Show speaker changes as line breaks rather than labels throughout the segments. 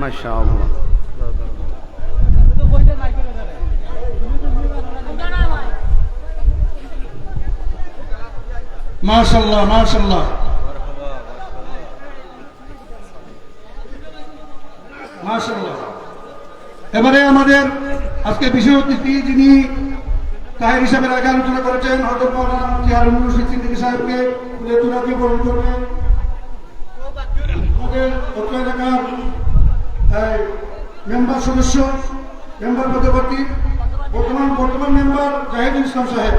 মাশাআল্লাহ।
মাশাআল্লাহ মাশাআল্লাহ মাশাআল্লাহ। এবারে আমাদের আজকে বিশেষ অতিথি যিনি তাহের হিসাবে আগে আলোচনা করেছেন হযরত মাওলানা মুফতি হারুন রশিদ সিদ্দিকী সাহেবকে তুলে বরণ করবেন। আমাদের অত্র এলাকার মেম্বার সদস্য মেম্বার পদপ্রার্থী বর্তমান মেম্বার জাহিদুল ইসলাম সাহেব।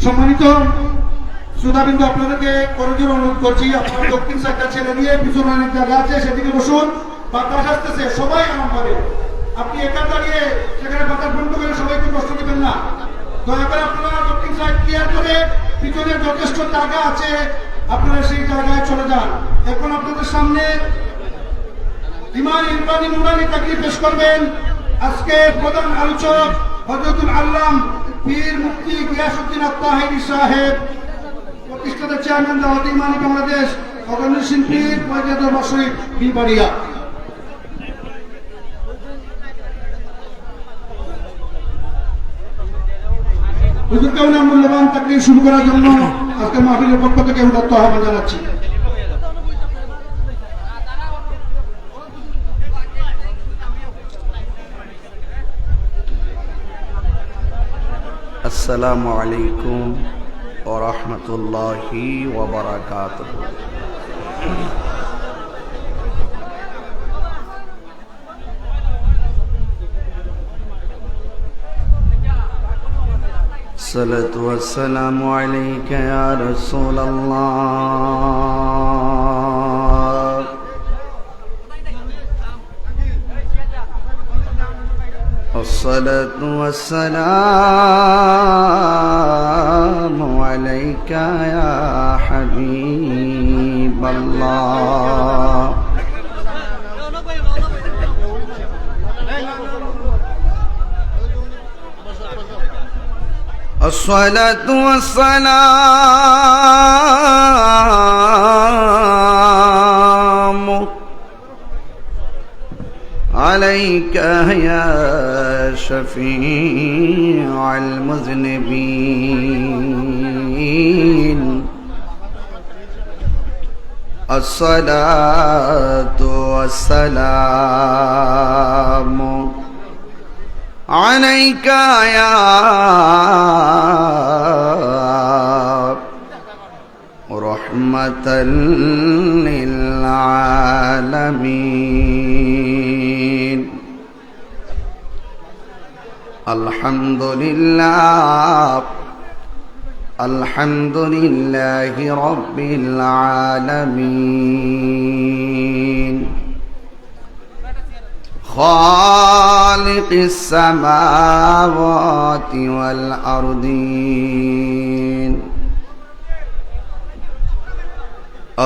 সম্মানিত শ্রোতাবৃন্দ, আপনাদেরকে করজোর অনুরোধ করছি, আপনারা দক্ষিণ সাইডটা ছেড়ে দিয়ে পিছনে অনেক জায়গা আছে সেদিকে বসুন। বাতাস আসতেছে, সবাই আরাম পাবে। আপনি একা দাঁড়িয়ে সেখানে বাতাস বন্ধ করে সবাইকে কষ্ট দিবেন না। দয়া করে আপনারা দক্ষিণ সাইড ক্লিয়ার করে পিছনে যথেষ্ট জায়গা আছে, আপনারা সেই জায়গায় চলে যান। এখন আপনাদের সামনে ইমাম ইরফানি নুরানি তাকরির পেশ করবেন আজকে প্রধান আলোচক হযরতুল আল্লাম পীর মুফতি গিয়াসউদ্দিন আত-তাহেরি সাহেব, প্রতিষ্ঠাতা চেয়ারম্যান দাওয়াত ইমানি বাংলাদেশ, অর্গানাইজেশন পীর পয়গা দরবার শরীফ বিলবাড়িয়া। হুজুরকে ওনার মূল্যবান তাকরির শুরু করার জন্য আজকে মাহফিলের পক্ষ থেকে উদাত্ত আহ্বান জানাচ্ছি।
আসসালামু আলাইকুম ওয়া রাহমাতুল্লাহি ওয়া বারাকাতুহু। الصلاة والسلام عليك يا رسول الله. الصلاة والسلام عليك يا حبيب الله. الصلاة والسلام عليك يا شفيع المذنبين. الصلاة والسلام عليك يا رحمة للعالمين. الحمد لله الحمد لله رب العالمين، خالق السماوات والأرضين.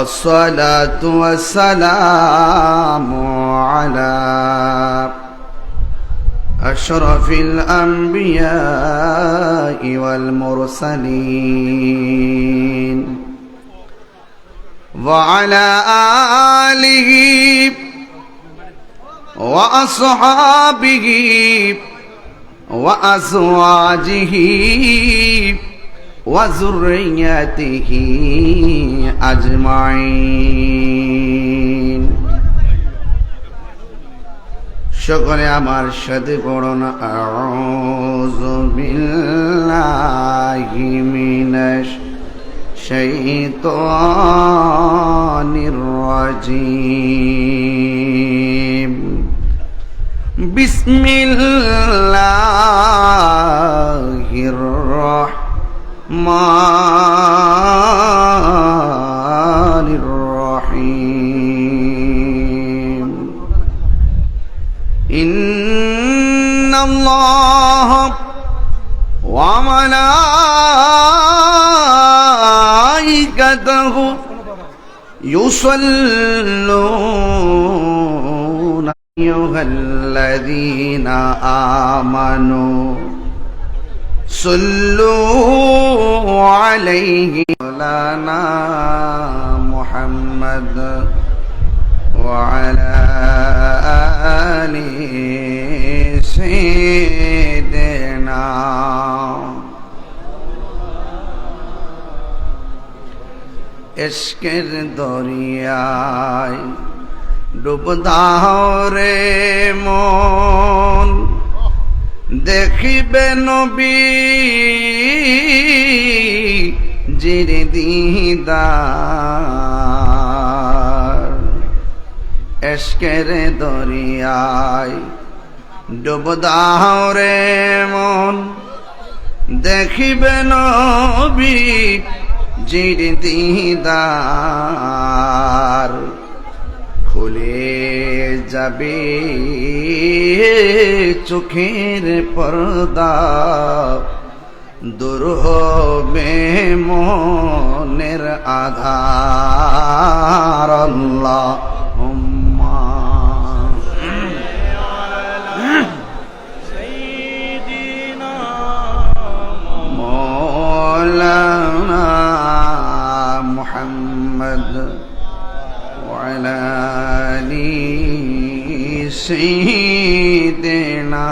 الصلاة والسلام على أشرف الأنبياء والمرسلين وعلى آله وأصحابه وأزواجه وذريته أجمعين. সকলে আমার সাথে পড়ুন আউযু বিল্লাহি মিনাশ শাইতানির রাজিম। বিসমিল্লাহির রাহমানির রাহিম। ইন্নাল্লাহা ওয়া মালাইকাতাহু ইউসাল্লুনা أيها الذين آمنوا صلوا عليه مولانا محمد وعلى آل سيدنا ইশকের দরিয়ায় ডুব দাও রে মন, দেখিবে নবী জির দিদার। ইশকের দরিয়ায় ডুব দাও রে মন, দেখিবে নবী জির দিদার। খুলে যাবে চোখের পর্দা, দূর হবে মনের আধার। আল্লাহুম্মা مولانا محمد وعلى آل سيدنا।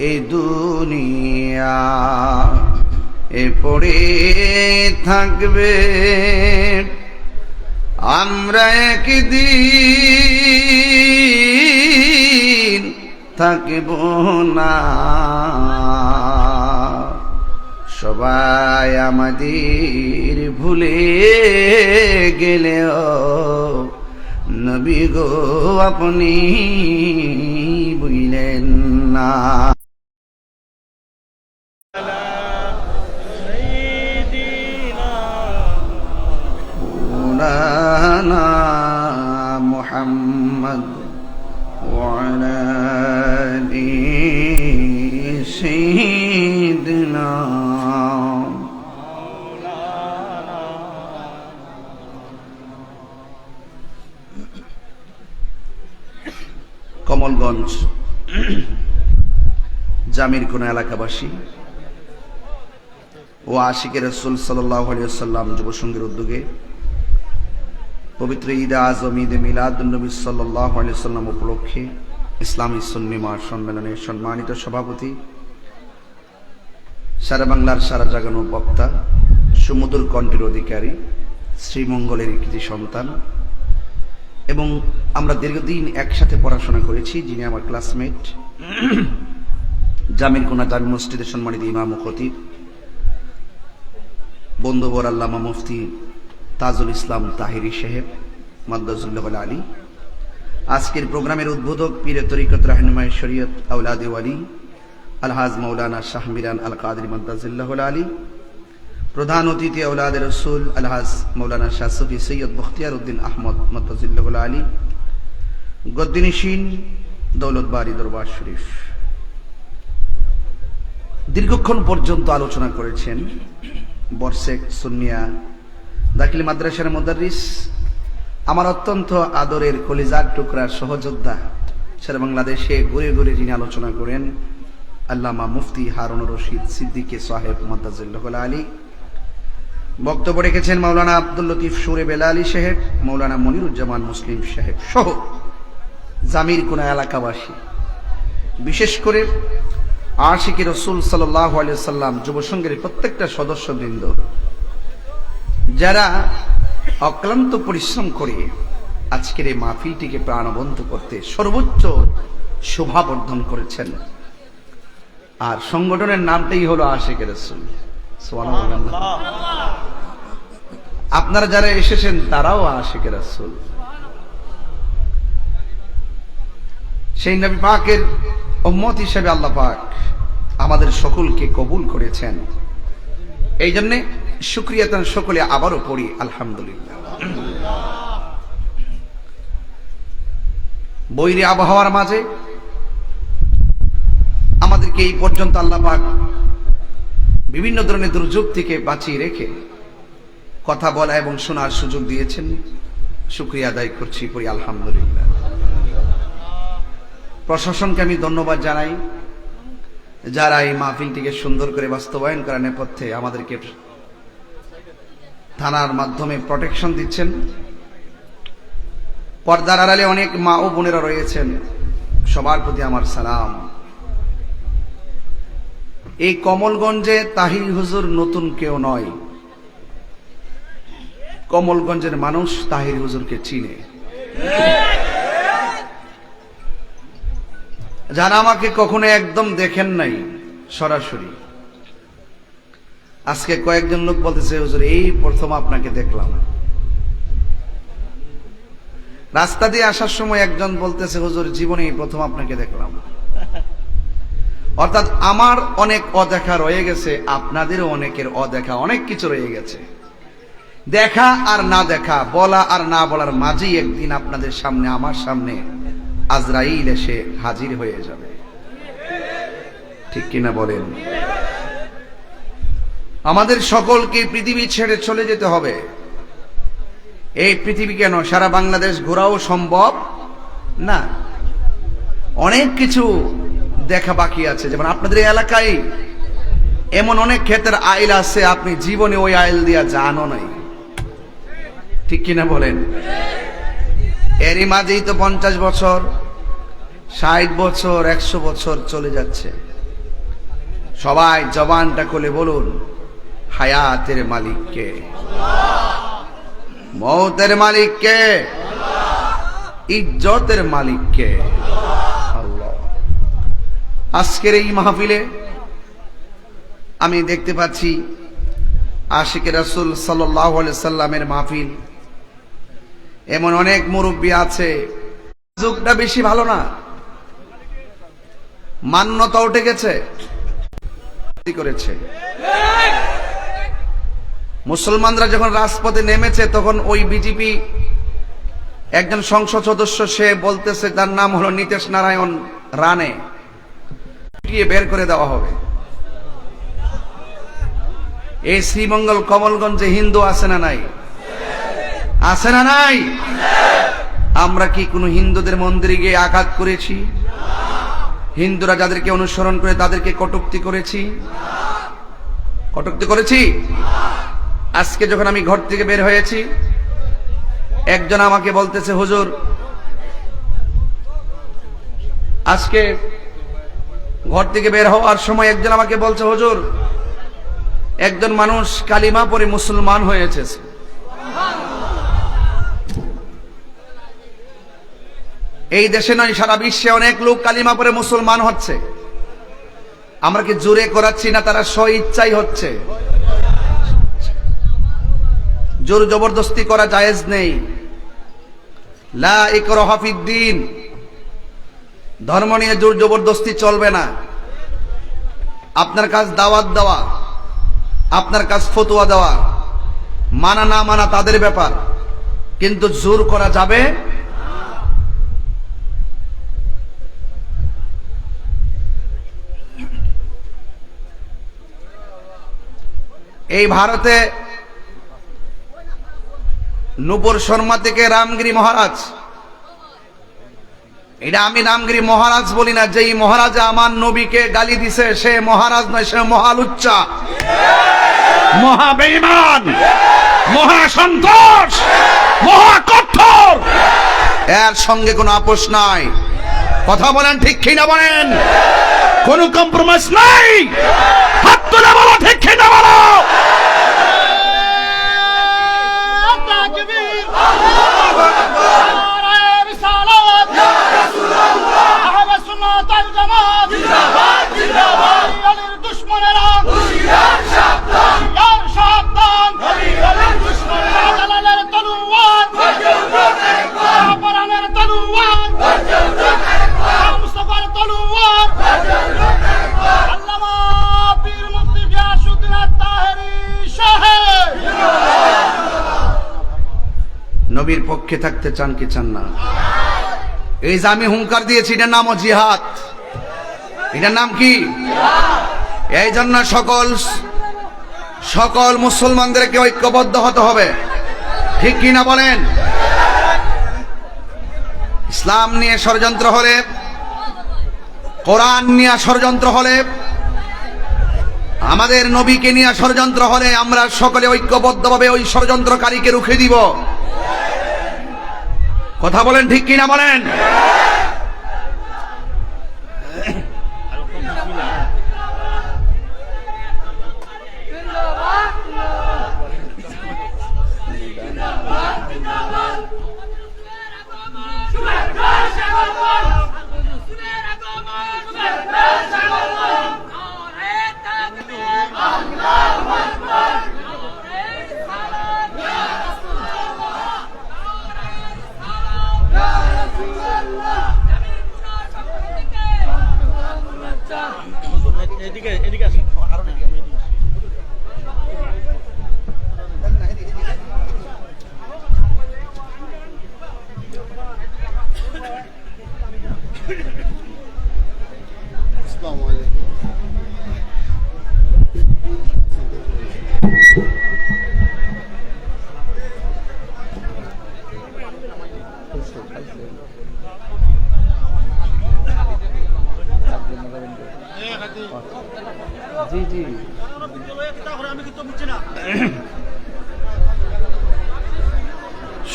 এই দুনিয়া এ পড়ে থাকবে, আমরা একদিন থাকিব না। সবাই আমাদের ভুলে গেলেও নবী গো আপনি ভুলেন না। مولانا محمد وعلى آل سيدنا। কমলগঞ্জ জামির কোনা এলাকাবাসী ও আশিকে রাসূল সাল্লাল্লাহু আলাইহি ওয়াসাল্লাম যুব সংঘের উদ্যোগে পবিত্র ঈদ আজম ঈদে মিলাদুন নবী সাল্লাল্লাহু আলাইহি ওয়াসাল্লাম উপলক্ষে ইসলামী সুন্নি মহাসম্মেলনের সম্মানিত সভাপতি, সারা বাংলার সারা জাগানো বক্তা, সুমধুর কণ্ঠের অধিকারী, শ্রীমঙ্গলের কৃতি সন্তান এবং আমরা দীর্ঘদিন একসাথে পড়াশোনা করেছি, যিনি আমার ক্লাসমেট, জামির কোনা জামি মসজিদের সম্মানিত ইমাম ও খতিব বন্ধুবর আল্লামা মুফতি তাজুল ইসলাম তাহিরি সাহেব মাদ্দাজুল্লাহ আলী। আজকের প্রোগ্রামের উদ্বোধক পীরে তরিকত রাহনুমায়ে শরীয়ত আওলাদে ওয়ালি আলহাজ মাওলানা শাহ মিরান আল কাদরি মাদ্দাজুল্লাহ আলী। প্রধান অতিথি আওলাদে রসুল আলহাজ মাওলানা শাহ সুফি সৈয়দ বখতিয়ার উদ্দিন আহমদ মাদ্দাজুল্লাহ আলী। গদ্দিনিশিন দৌলত বাড়ি দরবার শরীফ। দীর্ঘক্ষণ পর্যন্ত আলোচনা করেছেন বর্ষেক সুন্নিয়া দাখিল মাদ্রাসার মুদাররিস, আমার অত্যন্ত আদরের কলিজার টুকরার সহযোদ্ধা, সারা বাংলাদেশে ঘুরে ঘুরে যিনি আলোচনা করেন আল্লামা মুফতি হারুনুর রশিদ সিদ্দিকী সাহেব মাদ্দাজুল্লাহ আলী। বক্তব্য রেখেছেন মাওলানা আব্দুল লতিফ সুরে বেলালী সাহেব, মাওলানা মনিরুজ্জামান মুসলিম সাহেব সহ জামির কোনা এলাকাবাসী, বিশেষ করে আশিকি রাসূল সাল্লাল্লাহু আলাইহি ওয়াসাল্লাম যুব সংঘের প্রত্যেকটা সদস্যবৃন্দ, যারা অক্লান্ত পরিশ্রম করে আজকের এই মাহফিলটিকে প্রাণবন্ত করতে সর্বোচ্চ শোভাবর্ধন করেছেন। আর সংগঠনের নামটাই হলো আশিকি রাসূল। সুবহানাল্লাহ। আপনারা যারা এসেছেন তারাও আশিকি রাসূল। সেই নবী পাকের উম্মত হিসেবে আল্লাহ পাক আমাদের সকলকে কবুল করেছেন। এই জন্যে শুকরিয়া তার সকলে আবারও পড়ি আলহামদুলিল্লাহ। বৈরী আবহাওয়ার মাঝে আমাদেরকে এই পর্যন্ত আল্লাহ পাক বিভিন্ন ধরনের দুর্যোগ থেকে বাঁচিয়ে রেখে কথা বলা এবং শোনার সুযোগ দিয়েছেন। শুকরিয়া আদায় করছি, করি আলহামদুলিল্লাহ। প্রশাসনকে আমি ধন্যবাদ জানাই, যারা এই মাহফিলটিকে সুন্দর করে বাস্তবায়ন করার নেপথ্যে আমাদেরকে থানার মাধ্যমে প্রোটেকশন দিচ্ছেন। পর্দার আড়ালে অনেক মা ও বোনেরা রয়েছেন, সবার প্রতি আমার সালাম। এই কমলগঞ্জে তাহির হুজুর নতুন কেউ নয়, কমলগঞ্জের মানুষ তাহির হুজুরকে চিনে। যারা আমাকে কখনো একদম দেখেন নাই সরাসরি, আজকে কয়েকজন লোক বলতেছে হুজুর এই প্রথম আপনাকে দেখলাম। রাস্তা দিয়ে আসার সময় একজন বলতেছে হুজুর জীবনে এই প্রথম আপনাকে দেখলাম। অর্থাৎ আমার অনেক অদেখা রয়ে গেছে, আপনাদেরও অনেকের অদেখা অনেক কিছু রয়ে গেছে। দেখা আর না দেখা, বলা আর না বলার মাঝেই একদিন আপনাদের সামনে, আমার সামনে আজরাইল এসে হাজির হয়ে যাবে, ঠিক কিনা বলেন? আমাদের সকলকে পৃথিবী ছেড়ে চলে যেতে হবে। এই পৃথিবী কেন, সারা বাংলাদেশ ঘোরাও সম্ভব না, অনেক কিছু দেখা বাকি আছে। যেমন আপনাদের এলাকায় এমন অনেক ক্ষেতের আইল আছে, আপনি জীবনে ওই আইল দিয়া জানো নাই, ঠিক কিনা বলেন? এরই মাঝেই তো 50 বছর, 60 বছর, 100 বছর চলে যাচ্ছে। সবাই জবানটা খুলে বলুন, হায়াতের মালিক কে? মৌতের মালিক কে? ইজ্জতের মালিক কে? আল্লাহ। আজকের এই মাহফিলে আমি দেখতে পাচ্ছি আশিকে রাসূল সাল্লাল্লাহু আলাইহি সাল্লামের মাহফিল। এমন অনেক মুরব্বী আছে, যুগটা বেশি ভালো না, মান্যতা উঠে গেছে, করেছে। মুসলমানরা যখন রাজপথে নেমেছে তখন ওই বিজেপি একজন সংসদ সদস্য, সে বলতেছে, তার নাম হলো নীতিশ নারায়ণ রানে, বের করে দেওয়া হবে। এই শ্রীমঙ্গল কমলগঞ্জে হিন্দু আছে না নাই? আছে না নাই? আমরা কি কোনো হিন্দুদের মন্দিরে গিয়ে আঘাত করেছি? হিন্দুরা যাদেরকে অনুসরণ করে তাদেরকে কটূক্তি করেছি? কটূক্তি করেছি? আজকে যখন আমি ঘর থেকে বের হয়েছি, একজন আমাকে বলতেছে, হুজুর আজকে ঘর থেকে বের হওয়ার সময় একজন আমাকে বলছে, হুজুর একজন মানুষ কালিমা পড়ে মুসলমান হয়েছে। এই দেশে নয়, সারা বিশ্বে অনেক লোক কালিমা পড়ে মুসলমান হচ্ছে। আমরা কি জোরে করাচ্ছি না? তারা স্ব ইচ্ছাই হচ্ছে। জোর জবরদস্তি করা জায়েজ নেই। লা ইকরাহা ফিদ্দিন, ধর্ম নিয়ে জোর জবরদস্তি চলবে না। আপনার কাজ দাওয়াত দেওয়া, আপনার কাজ ফতোয়া দেওয়া, মানা না মানা তাদের ব্যাপার, কিন্তু জোর করা যাবে। এই ভারতে নূপুর শর্মা থেকে রামগিরি মহারাজ, এটা আমি রামগিরি মহারাজ বলি না, যেই মহারাজ আমার নবীকে গালি দিছে সে মহারাজ নয়, সে মহালুচ্চা, মহা বেঈমান, মহা সন্ত্রাস, মহা কঠোর। এর সঙ্গে কোনো আপোষ নাই। কথা বলেন ঠিক কিনা বলেন? কোনো কম্প্রোমাইজ নাই। হাত তুলে বলো ঠিক কিনা বলো? নবীর পক্ষে থাকতে চান কি চান না? এই যে আমি হুঙ্কার দিয়েছি, এটার নামও জিহাদ। এটার নাম কি? এই জন্য সকল মুসলমানদেরকে ঐক্যবদ্ধ হতে হবে, ঠিক কিনা বলেন? ইসলাম নিয়ে ষড়যন্ত্র হলে, কোরআন নিয়ে ষড়যন্ত্র হলে, আমাদের নবীকে নিয়ে ষড়যন্ত্র হলে আমরা সকলে ঐক্যবদ্ধভাবে ওই ষড়যন্ত্রকারীকে রুখে দিব। কথা বলেন ঠিক কিনা বলেন?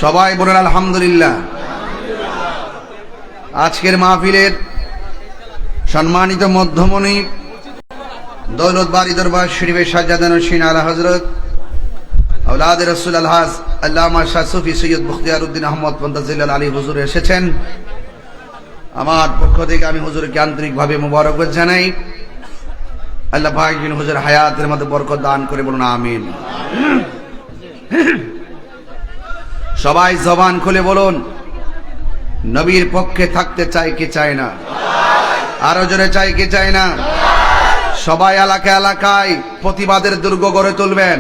সবাই বলেন আলহামদুলিল্লাহ। আজকের মাহফিলের সম্মানিত মধ্যমণি দৌলত বাড়ি দরবার শরীফের সাজ্জাদান নশীন আলা হযরত আওলাদ রাসূল আলহাজ আল্লামা শাহ সুফি সৈয়দ বখতিয়ার উদ্দিন আহমদ মুনতাজিল আলী হুজুর এসেছেন। আমার পক্ষ থেকে আমি হুজুরকে আন্তরিকভাবে মোবারকবাদ জানাই। আল্লাহ পাক যেন হুজুর হায়াতের মধ্যে বরকত দান করে, বলুন আমিন। সবাই জবান খুলে বলুন, নবীর পক্ষে থাকতে চাই কি চায় না? আরো জোরে চাই কি চায় না? সবাই এলাকায় এলাকায় প্রতিবাদের দুর্গ গড়ে তুলবেন।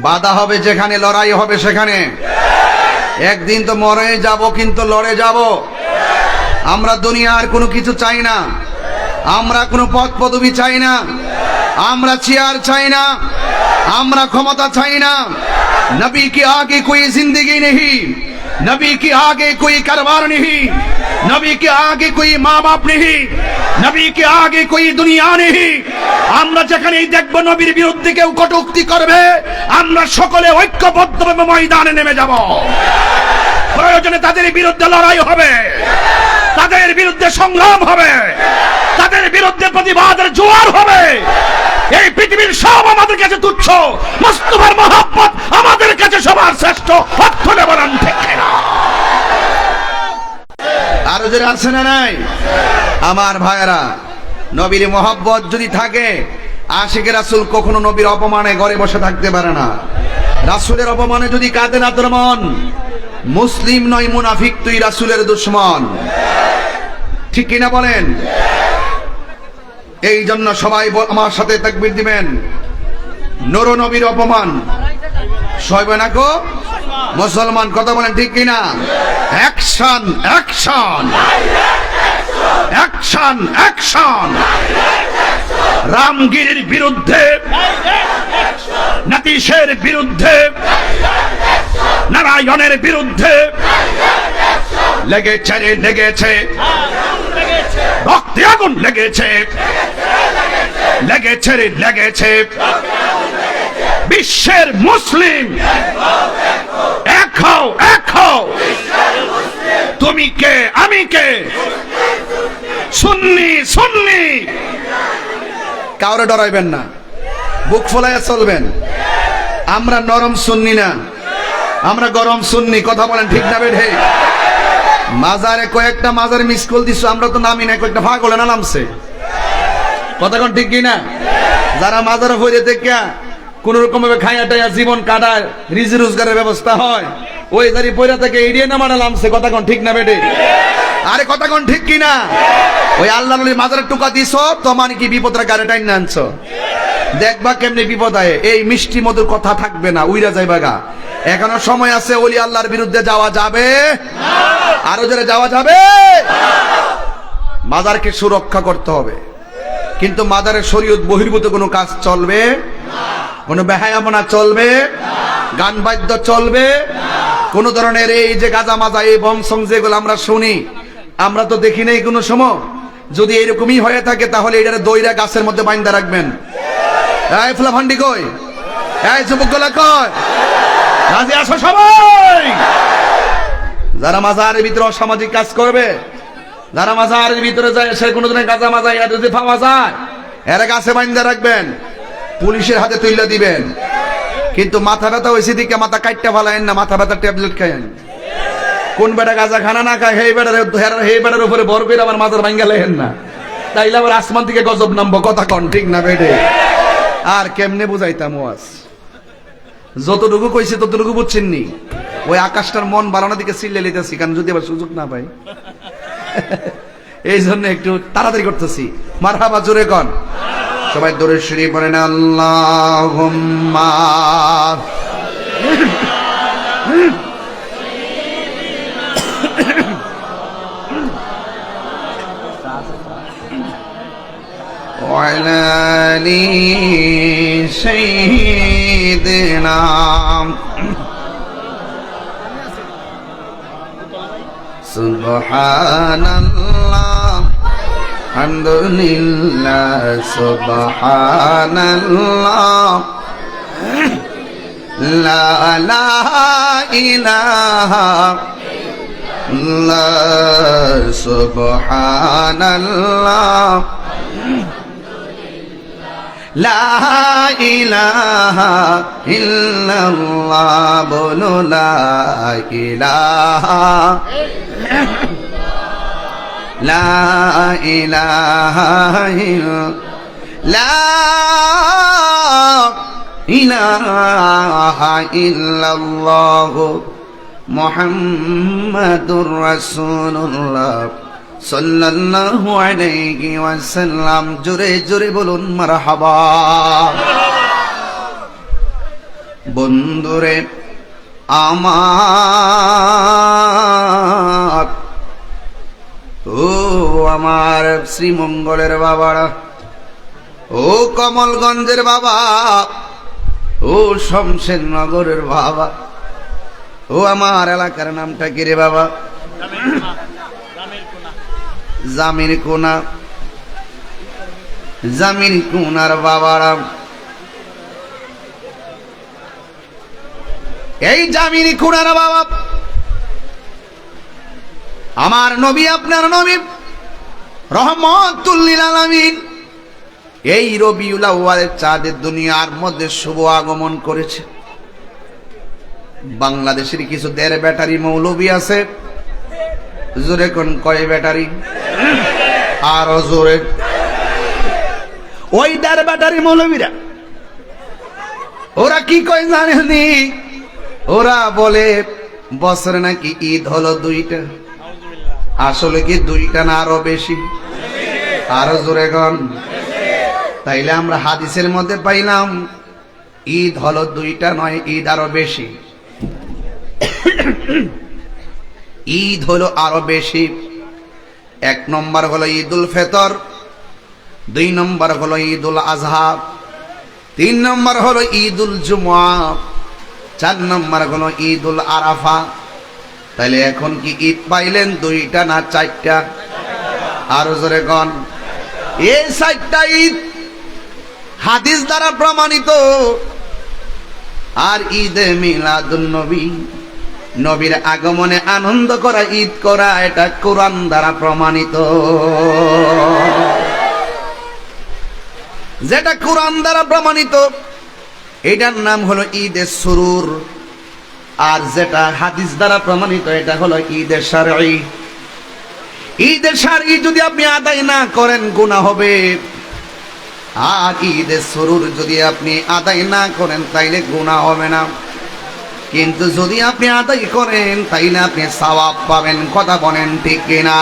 বাধা হবে যেখানে, লড়াই হবে সেখানে। একদিন তো মরে যাব, কিন্তু লড়ে যাব। আমরা দুনিয়ার কোনো কিছু চাই না, আমরা কোনো পদ পদবি চাই না, আমরা চেয়ার চাই না, আমরা ক্ষমতা চাই না। नबी के आगे कोई जिंदगी नहीं, नबी के आगे कोई कारोबार नहीं, नबी के आगे कोई माँ बाप नहीं, नबी के आगे कोई दुनिया नहीं। আমরা যেখানেই দেখব নবীর বিরুদ্ধে কেউ কটূক্তি করবে, আমরা সকলে ঐক্যবদ্ধভাবে ময়দানে নেমে যাব। প্রয়োজনে তাদের বিরুদ্ধে লড়াই হবে, তাদের বিরুদ্ধে সংগ্রাম হবে, তাদের বিরুদ্ধে প্রতিবাদের জোয়ার হবে। এই পৃথিবীর সব আমাদের কাছে তুচ্ছ, মুস্তাফার মহব্বত আমাদের কাছে সবার শ্রেষ্ঠ। অর্থনে বলেন ঠিক না? আরো যারা আছে না নাই? আমার ভাইয়েরা, নবীর মহব্বত যদি থাকে, আশিকে রাসূল কখনো নবীর অপমানে ঘরে বসে থাকতে পারে না। রাসূলের অপমানে যদি কাঁদে না তোর মন, মুসলিম নয় মুনাফিক, তুই রাসূলের দুশমন। ঠিক কিনা বলেন? এই জন্য সবাই আমার সাথে তাকবীর দিবেন। নূর নবীর অপমান সইবে না গো মুসলমান। কথা বলেন ঠিক কিনা? Action action action action. রামগিরির বিরুদ্ধে, নাতিশের বিরুদ্ধে, নারায়ণের বিরুদ্ধে লেগেছে রে লেগেছে, রক্তে আগুন লেগেছে, লেগেছে রে লেগেছে। বিশ্বের মুসলিম এক হও, এক হও। তুমি কে আমি কে, সুন্নি সুন্নি। কাউরে ডরাইবেন না, বুক ফোলাইয়া চলবেন। আমরা নরম সুন্নি না, আমরা গরম সুন্নি। কথা বলেন ঠিক না বেঠে? মাজারে কয়েকটা মাজারে মিস কল দিছো, আমরা তো নামি না, কয়েকটা ভাগ হলে না নামছে। কথা কোন ঠিক কিনা? যারা মাজারে হইতে থেকে কোন রকম ভাবে খাইয়া টাইয়া জীবন কাটায়, রিজি রোজগারের ব্যবস্থা হয়, ওই দাঁড়ি পয়রা থেকে এড়িয়ে নামানো নামছে। কথা কোন ঠিক না বেটে? আরে কথা কোন ঠিক কিনা? ওই আল্লাহ নবীর মাজারে টুকা দিছো তো মানে কি বিপদরা গাড়ি টাইন না আনছো? দেখবা কেমনি বিপদ আয়। এই মিষ্টি মধুর কথা থাকবে না, উইরা যাইবা গা। এখনো সময় আছে, ওলি আল্লাহর বিরুদ্ধে যাওয়া যাবে না। আরো যারা যাওয়া যাবে, মাজারকে সুরক্ষা করতে হবে, কিন্তু মাজারের শরীয়ত বহির্ভূত কোনো কাজ চলবে না, কোনো বেহায়াপনা চলবে না, গান বাদ্য চলবে না, কোন ধরনের এই যে গাজা মাজা এই বম সং যেগুলো আমরা শুনি, আমরা তো দেখি নাই কোনো সময়। যদি এরকমই হয়ে থাকে তাহলে এটারে দইরা গাছের মধ্যে বাইন্দা রাখবেন। এই ফুলাফান্ডি কই, এই যুবকগুলা কই, কাজে আসো সবাই। যারা মাজারের ভিতরে অসামাজিক কাজ করবে, যারা মাজারের ভিতরে যায় সে কোনো দিনের গাজা মাজা এরা যদি পাওয়া যায় এরা গাছে বাইন্দা রাখবেন, পুলিশের হাতে তুইলা দিবেন। কিন্তু মাথা ব্যথা হয়েছে দিকে মাথা কাটটা ফালায়েন না, মাথা ব্যথা ট্যাবলেট খায়েন। কোন বেটা গাজা খানা না খায় সেই বেটার উপরে বর করে আমার মাথার ভাঙ্গা লেহেন না, তাইলে আবার আসমান থেকে গজব নামবো। কথা কন ঠিক না বেটে? আর কেমনে বুঝাইতাম ওয়াজ? যতটুকু কইছে ততটুকু বুঝছেন নি? ওই আকাশটার মন বাড়ানোর দিকে চিল্লে লিতেছি, কারণ যদি আবার সুযোগ না পাই এই জন্য একটু তাড়াতাড়ি করতেছি। মারহাবা, জোরে কন সবাই। দরুদ শরীফ পড়েন, আল্লাহুম্মা وعلى آل سيدنا سبحان الله الحمد لله سبحان الله لا إله إلا سبحان الله লা ইলাহা ইল্লাল্লাহ, বলো লা ইলাহা লা ইলাহা লা ইলাহা ইল্লাল্লাহ মুহাম্মাদুর রাসূলুল্লাহ সাল্লাল্লাহু আলাইহি ওয়াসাল্লাম। জোরে জোরে বলুন মারহাবা। বন্ধুরে আমার, ও আমার শ্রীমঙ্গলের বাবারা, ও কমলগঞ্জের বাবা, ও শমশেরনগরের বাবা, ও আমার এলাকার নামটা কি রে বাবা? জামির কোনা। জামির কোনার বাবারা, এই জামির কোনার বাবা, আমার নবী, আপনার নবী রহমতুল লিল আলামিন এই রবিউল আউয়ালের চাঁদের দুনিয়ার মধ্যে শুভ আগমন করেছে। বাংলাদেশের কিছু দেড় ব্যাটারি মৌলবী আছে, জোরে কোন কয় ব্যাটারি? আরো জোরে। ওই দেড় ব্যাটারি মৌলবীরা ওরা কি কয় জানেননি? ওরা বলে বছরে নাকি ঈদ হলো দুইটা। আসলে কি দুইটা না আরো বেশি? আরো জোরে কোন। তাইলে আমরা হাদিসের মধ্যে পাইলাম ঈদ হলো দুইটা নয়, ঈদ আরো বেশি। ঈদ হলো আরো বেশি। এক নম্বর হলো ঈদুল ফিতর, দুই নম্বর হলো ঈদুল আজহা, তিন নম্বর হলো ঈদুল জুমআ, চার নম্বর হলো ঈদুল আরাফা। তাহলে এখন কি ঈদ পাইলেন দুইটা না চারটা? আরো জোরে কোন। এই চারটা ঈদ হাদিস দ্বারা প্রমাণিত। আর ঈদে মিলাদুন নবী, নবীর আগমনে আনন্দ করা, ঈদ করা, এটা কোরআন দ্বারা প্রমাণিত। যেটা কোরআন দ্বারা প্রমাণিত এটার নাম হলো ঈদে সুরুর। আর যেটা হাদিস দ্বারা প্রমাণিত এটা হলো ঈদে শারঈ। ঈদে শারঈ যদি আপনি আদায় না করেন গুনাহ হবে। আর ঈদে সুরুর যদি আপনি আদায় না করেন তাইলে গুনাহ হবে না। কিন্তু যদি আপনি আদায় করেন তাইলে আপনি সওয়াব পাবেন। কথা বলেন ঠিক কিনা?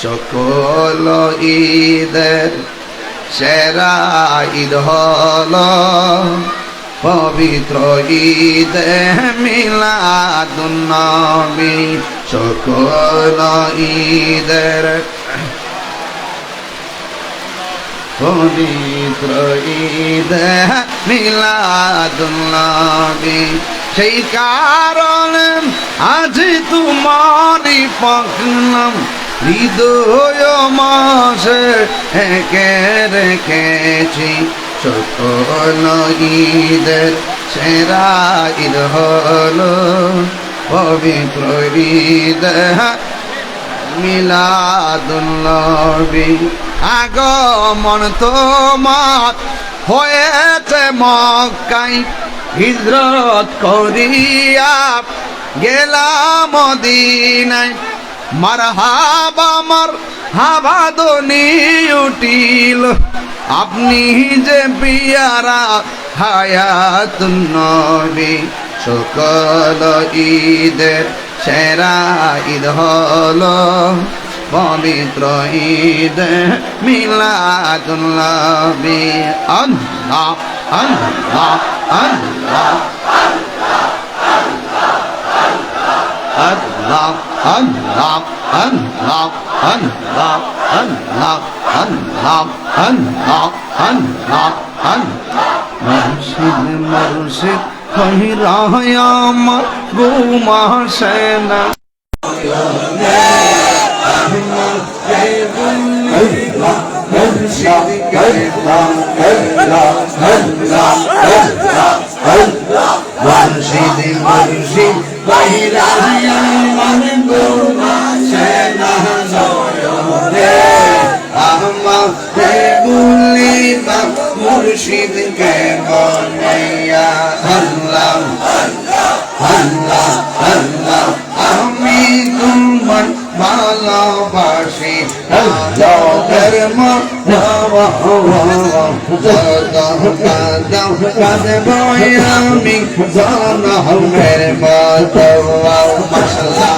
সকল ঈদের সেরা ঈদ হলো পবিত্র ঈদে মিলাদুন নবী। সকল ঈদের ঈদ পবিত্র ঈদ মিলাদুন্নবী সেই কারণে আজ তোমারই পাকলাম হৃদয় মাসে একে রেখেছি সকল ঈদের সেরা ঈদ হলো পবিত্র ঈদ মিলাদুন্নবী আগমন তোমার হয়েছে মক্কায় হিজরত করিয়া গেলাম মদিনায় মারহাবা মারহাবা ধ্বনি উঠিল আপনি যে পিয়ারা হায়াতুন নবী সকল ঈদের সেরা ঈদ হলো পবিত্র ঈদ মিলাদুন্নবী আল্লাহ আল্লাহ আল্লাহ আল্লাহ আল্লাহ আল্লাহ আল্লাহ আল্লাহ আল্লাহ আল্লাহ আল্লাহ আল্লাহ মুর্শিদ মুর্শিদ কহিরা আমার গুমা সেনা মুর্শিদ মুর্শিদ কহিরা আমার গুমা সেনা আমাকে বলিবা মুর্শিদ কে বলাইয়া আল্লাহ আল্লাহ আল্লাহ আমি তোমার ভালোবাসি আল্লাহর কাঁদব আমি জনমের মতো মাশাআল্লাহ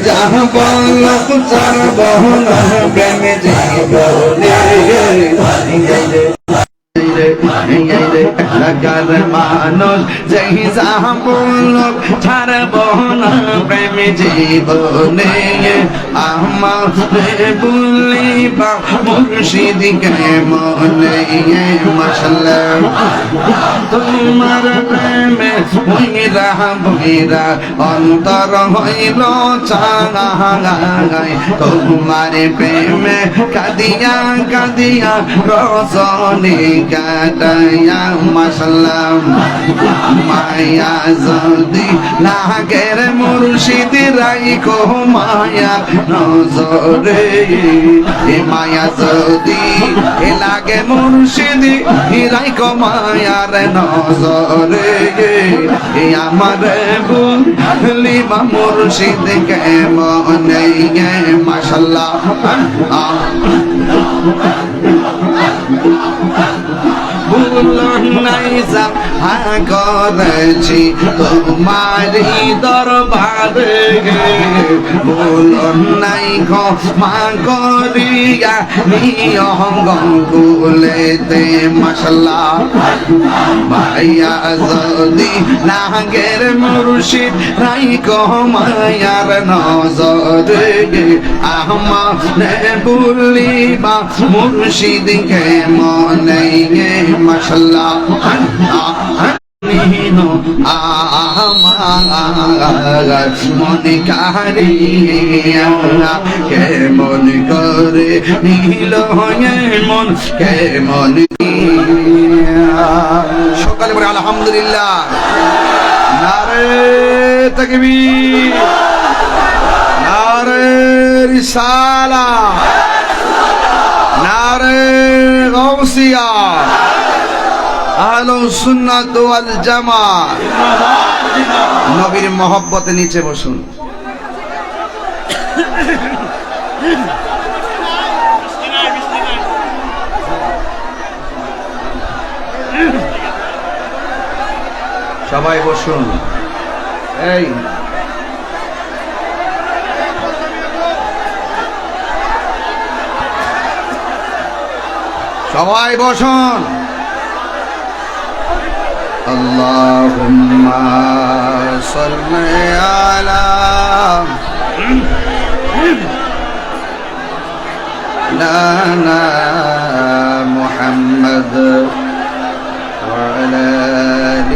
যাহ বল সর্বহন প্রেমে জীবনে লাগার মানুষ যেই যাহ বল ছাড়ব না প্রেমে জীবনে আমারে বলিবা মুর্শিদ কে মনে মাশাআল্লাহ তোমার প্রেমে বইরা বইরা অন্তর হইল চাঙাই তোমার প্রেমে কাঁদিয়া কাঁদিয়া রসনে কাটাইয়া মাশাআল্লাহ মায়া যদি লাগের মুর্শিদ রাইখো মায়া নজরে এ মায়া যদি লাগে মুর্শিদ রাইখো মায়ার নজরে এ আমার বলিবা মুর্শিদ কে মনে মাশাআল্লাহ নাই যা করেছি তোমারি দরবারে বলুন নাই ক্ষমা করিয়া নিয়ঙ্গ কুলেতে মাশাআল্লাহ ভাইয়া যদি লাগের মুর্শিদ রাইখো মায়ার নজরে আমারে বলিবা মুর্শিদ কে মনে মাশাআল্লাহ আমার মনে কারিয়া কেমন করে নীল মন কেমন সকালে বলে আলহামদুলিল্লাহ নারে তাকবীর নারে রিসালাত নারে গাউসিয়া আহলুস সুন্নাত ওয়াল জামাত নবীর মহব্বতে নিচে বসুন সবাই বসুন এই সবাই বসুন اللهم صل على مولانا محمد وعلى آل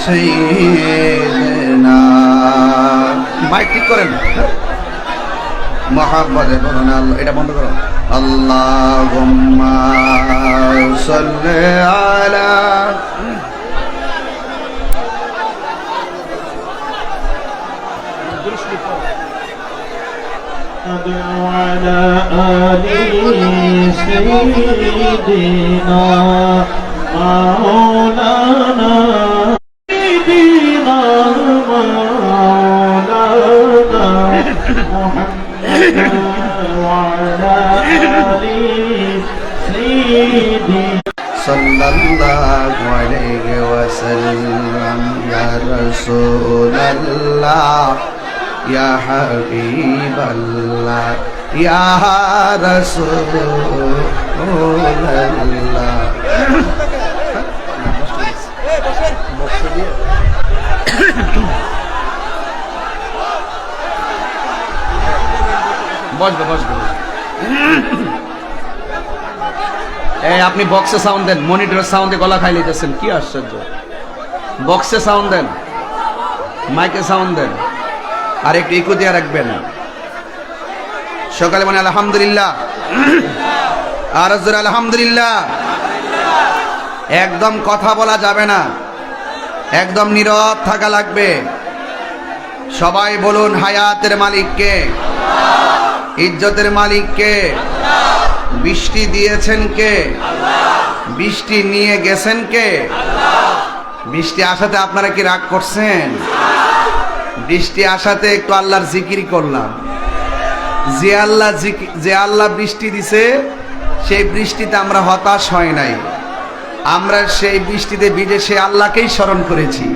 سيدنا মাইক ঠিক করেন মোহাম্মদে বলুন আল্লাহ এটা বন্ধ করো আল্লাহুম্মা সাল্লি আলা
وعلى آل سيدنا مولانا سيدنا مولانا محمد وعلى آل سيدنا
صلى الله عليه وسلم يا رسول الله يا حبيب الله يا رسول الله বসবে এই আপনি বক্সে সাউন্ড দেন মনিটরের সাউন্ডে গলা খাই লিতেছেন কি আশ্চর্য বক্সে সাউন্ড দেন মাইকে সাউন্ড দেন আর একটু ইকো দিয়ে রাখবেন সকালে মানে আলহামদুলিল্লাহ আর জোরে আলহামদুলিল্লাহ একদম কথা বলা যাবে না একদম নীরব থাকা লাগবে সবাই বলুন হায়াতের মালিক কে ইজ্জতের মালিক কে বৃষ্টি দিয়েছেন কে বৃষ্টি নিয়ে গেছেন কে বৃষ্টি আসাতে আপনারা কি রাগ করছেন বৃষ্টি আসাতে একটু আল্লাহর জিকির করলাম যে আল্লাহ বৃষ্টি দিছে সেই বৃষ্টিতে আমরা হতাশ হয় নাই আমরা সেই বৃষ্টিতে ভিজে সে আল্লাহকেই স্মরণ করেছি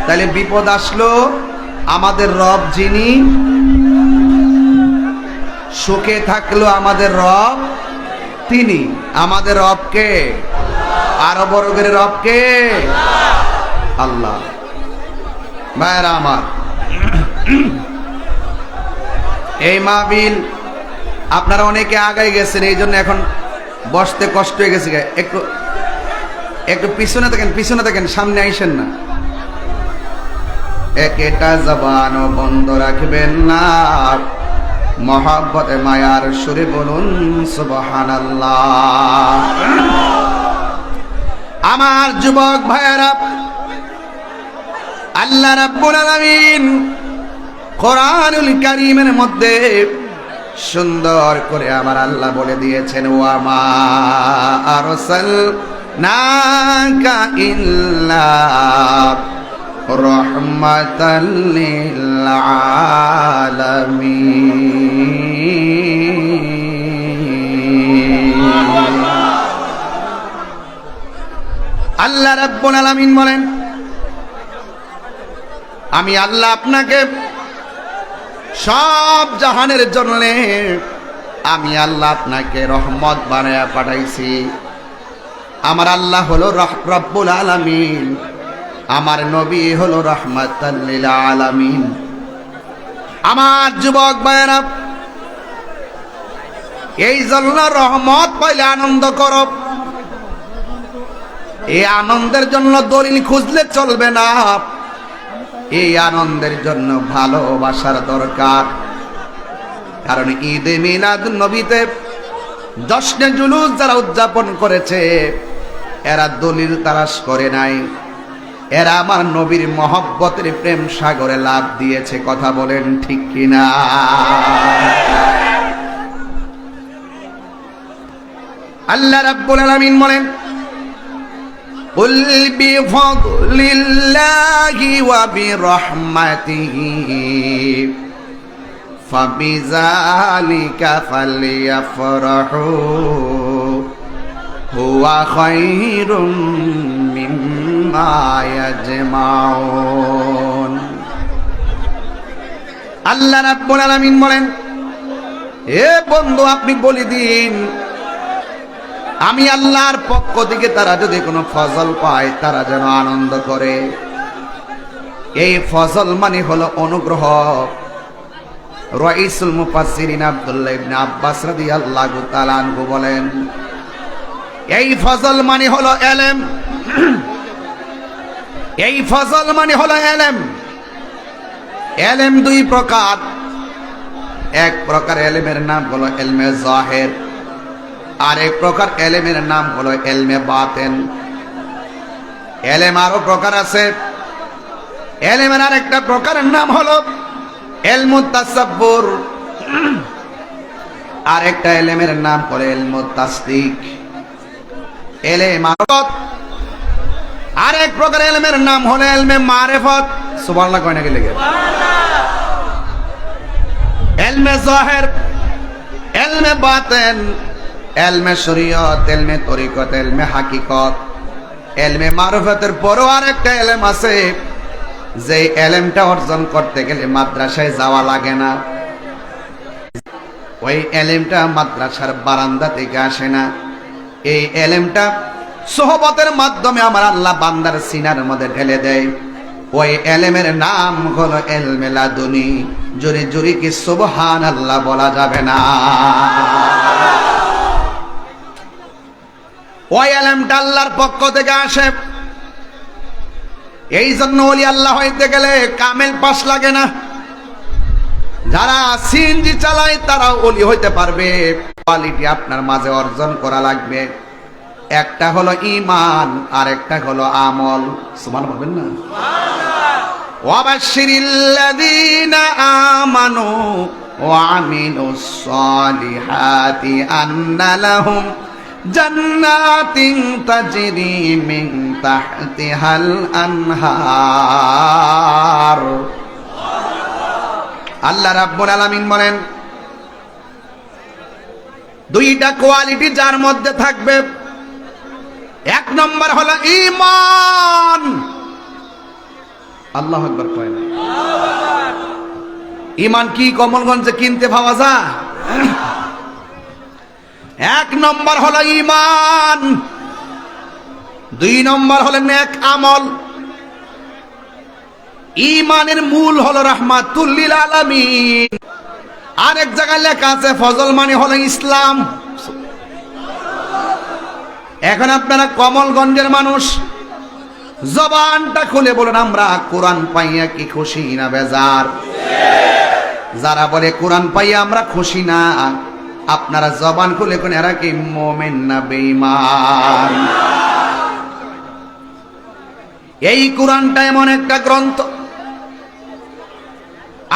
তাহলে বিপদ আসলো আমাদের রব যিনি সুখে থাকলো আমাদের রব তিনি আমাদের রবকে আরো বর্গের রবকে আল্লাহ ভাইরা আমার এই মাহফিল আপনারা অনেকে আগাই গেছেন এই জন্য এখন বসতে কষ্ট হয়ে গেছে একটু একটু পিছনে থাকেন সামনে আইসেন না একটা জবানও বন্ধ রাখবেন না মহব্বতে মায়ার সুরে বলুন সুবহানাল্লাহ আমার যুবক ভাইয়েরা আল্লাহ রাব্বুল আলামিন কোরআনুল কারীমের মধ্যে সুন্দর করে আমার আল্লাহ বলে দিয়েছেন ওয়া মা আরসালনাকা ইল্লা রাহমাতাল লিল আলামিন আল্লাহ রাব্বুল আলামিন বলেন আমি আল্লাহ আপনাকে সব জাহানের জন্য আমি আল্লাহ আপনাকে রহমত বানায়া পাঠাইছি আমার আল্লাহ হলো রব্বুল আলামিন আমার নবী হলো রাহমাতাল লিল আলামিন আমার যুবক ভাইরা এই জন্য রহমত পাইলে আনন্দ করো এই আনন্দের জন্য দলিল খুঁজলে চলবে না এই আনন্দের জন্য ভালোবাসার দরকার কারণ ঈদে মিলাদ নবীতে জশ্নে জুলুস যারা উদযাপন করেছে এরা দলিল তালাশ করে নাই এরা আমার নবীর মহব্বতের প্রেম সাগরে লাভ দিয়েছে কথা বলেন ঠিক কিনা আল্লাহ রাব্বুল আলামিন বলেন قل بفضل الله وبرحمته فبذلك فليفرحوا هو خير مما يجمعون আল্লাহ রাব্বুল আলামিন বলেন এ বন্ধু আপনি বলে দিন আমি আল্লাহর পক্ষ থেকে তারা যদি কোনো ফজল পায় তারা যেন আনন্দ করে এই ফজল মানে হলো অনুগ্রহ রাইসুল মুফাসসিরিন আব্দুল্লাহ ইবনে আব্বাস রাদিয়াল্লাহু তাআলা আনহু বলেন, এই ফজল মানে হলো ইলম। এই ফজল মানে হলো ইলম। ইলম দুই প্রকার। এক প্রকার ইলমের নাম হলো ইলমে যাহির, আর এক প্রকার ইলমের নাম হলো ইলমে বাতিন। ইলম আরো প্রকার আছে। ইলমের আরেকটা প্রকারের নাম হলো ইলমুত তাসাব্বুর, আর একটা ইলমের নাম হলো ইলমুত তাসদিক। ইলমে মারিফত। আর এক প্রকার ইলমের নাম হলো ইলমে মারিফত। সুবহানাল্লাহ কয় না কি লাগে? ইলমে যাহির, ইলমে বাতিন, ইলমে শরীয়ত, ইলমে তরিকত, ইলমে হাকিকত। ইলমে মারিফতের পরও আরেকটা ইলম আছে, যে ইলমটা অর্জন করতে গেলে মাদ্রাসায় যাওয়া লাগে না। ওই ইলমটা মাদ্রাসার বারান্দা থেকে আসে না। এই ইলমটা সোহবতের মাধ্যমে আমার আল্লাহ বান্দার সিনার মধ্যে ঢেলে দেয়। ওই ইলমের নাম হলো ইলমে লাদুনী। জোরে জোরে কি সুবহানাল্লাহ বলা যাবে না? ওই ইলমটা আল্লাহর পক্ষ থেকে আসে। এই জন্য ওলি আল্লাহ হইতে গেলে কামেল পাস লাগে না। যারা সিএনজি চালায় তারা ওলি হইতে পারবে। কোয়ালিটি আপনার মাঝে অর্জন করা লাগবে। একটা হলো ঈমান, আর একটা হলো আমল। সুবহান বলবেন না? ওয়াবাশশিরিল্লাযীনা আমানু ওয়া আমিলুস সালিহাতি আন্না লাহুম জান্নাতিন তাজরি মিন তাহতিহাল আনহার। আল্লাহ রাব্বুল আলামিন বলেন, দুইটা কোয়ালিটি যার মধ্যে থাকবে। এক নম্বর হলো ঈমান। আল্লাহু আকবার কয় না? ঈমান কি কমলগঞ্জে কিনতে পাওয়া যায়? এক নম্বর হলো ঈমান। দুই নম্বর হলো নেক আমল। ঈমানের মূল হলো রাহমাতুল লিল আলামিন। আরেক জায়গায় লেখা আছে ফজল মানে হলো ইসলাম। এখন আপনারা কমলগঞ্জের মানুষ, জবানটা খুলে বলেন, আমরা কোরআন পাইয়া কি খুশি না বেজার? যারা বলে কোরআন পাইয়া আমরা খুশি না, আপনারা জবান খুলে কোন এরা কি মুমিন না বেঈমান? এই কোরআনটা এমন একটা গ্রন্থ,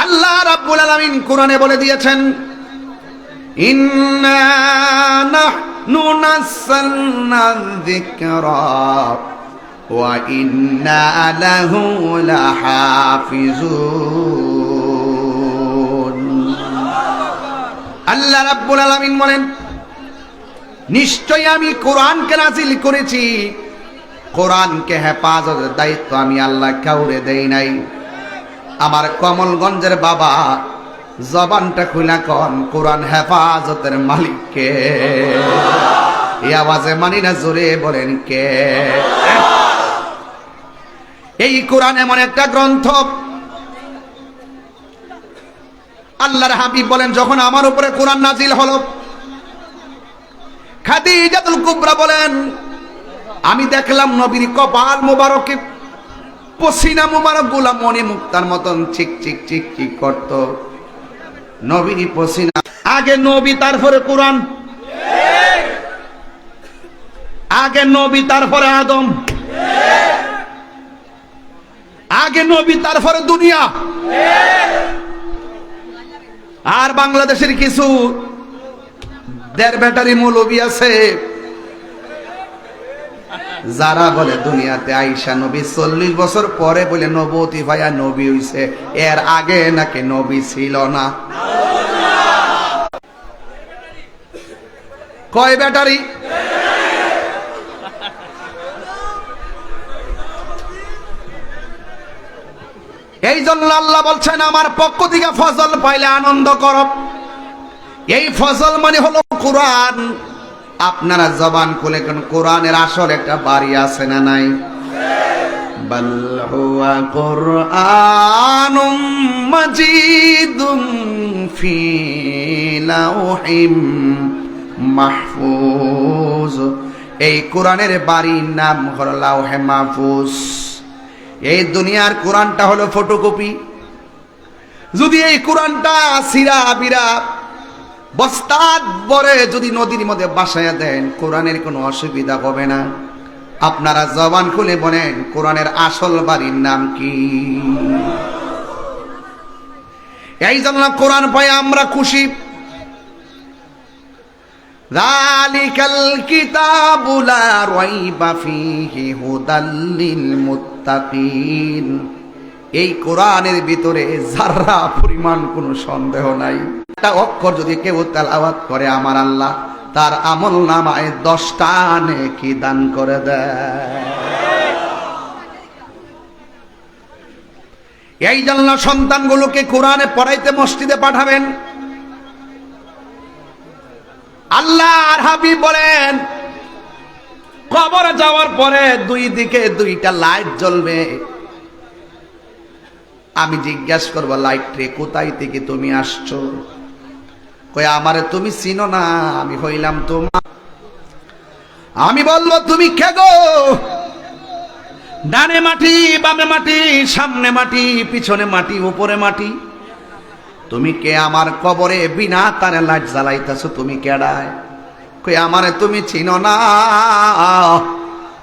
আল্লাহ রাব্বুল আলামিন কোরআনে বলে দিয়েছেন, ইন্না নাহনু নাযালনা যিকরা ওয়া ইন্না লাহু লাহাফিজুন। আল্লাহ রাব্বুল আলামিন বলেন, নিশ্চয়ই আমি কোরআনকে নাজিল করেছি, কোরআনকে হেফাজতের দায়িত্ব আমি আল্লাহ কাউরে দেই নাই। আমার কমলগঞ্জের বাবা, জবানটা খুলা কন, কোরআন হেফাজতের মালিককে? এই আওয়াজে মানি না, জোরে বলেন কে? এই কোরআন এমন একটা গ্রন্থ, আল্লাহর হাবিব বলেন, যখন আমার উপরে কোরআন নাজিল হলো, খাদিজাতুল কুবরা বলেন, আমি দেখলাম নবীর কপাল মোবারকে পসিনা মোবারক গুলা মনে মুক্তার মতন চিক চিক চিক চিক করত। নবীর পসিনা। আগে নবী তারপরে কোরআন, আগে নবী তারপরে আদম, আগে নবী তারপরে দুনিয়া। আর বাংলাদেশের কিছু দেড় ব্যাটারি মৌলবী আছে যারা বলে দুনিয়াতে আইসা নবী 40 বছর পরে বলে নবুয়তি ভাইয়া নবী হইছে, এর আগে নাকি নবী ছিল না। কয় ব্যাটারি? এই জন্য আল্লাহ বলছেন, আমার পক্ষ থেকে ফজল পাইলে আনন্দ করো। এই ফজল মানে হলো কোরআন। আপনারা জবান খুলে কোন কোরআনের আসল একটা বাড়ি আছে না নাই? বাল হুয়া কুরআনুম মাজিদুম ফি লাওহিম মাহফুজ। এই কোরআনের বাড়ির নাম হলো লাওহে মাহফুজ। এই দুনিয়ার কোরআনটা হলো ফটোকপি। যদি এই কোরআনটা সিরা বিরা বস্তাত ভরে যদি নদীর মধ্যে বাসায়া দেন, কোরআনের কোনো অসুবিধা হবে না। আপনারা জবান খুলে বলেন, কোরআনের আসল বাড়ির নাম কি? এই জন্য কোরআন পাই আমরা খুশি। যালিকাল কিতাবু লা রাইবা ফীহি হুদাল লিল মুত্তাকিন। এই কোরআনের ভিতরে যারা পরিমাণ কোনো সন্দেহ নাই। একটা অক্ষর যদি কেউ তেলাওয়াত করে, আমার আল্লাহ তার আমল নামায় 10টা নেকি দান করে দেয়। এই জন্য সন্তানগুলোকে কোরআনে পড়াইতে মসজিদে পাঠাবেন। আল্লাহর হাবিব বলেন, কবরে যাওয়ার পরে দুই দিকে 2টা লাইট জ্বলবে। আমি জিজ্ঞাসা করবো, লাইট রে কোথায় থেকে তুমি আসছো? কই আমারে তুমি চিনো না, আমি হইলাম তোমার। আমি বলবো, তুমি কে গো? ডানে মাটি, বামে মাটি, সামনে মাটি, পিছনে মাটি, উপরে মাটি। তুমি কে? আমার কবরে বিনা তারে লাইট জ্বালাইতেছো, তুমি কেডায়? কই আমারে তুমি চিনো না,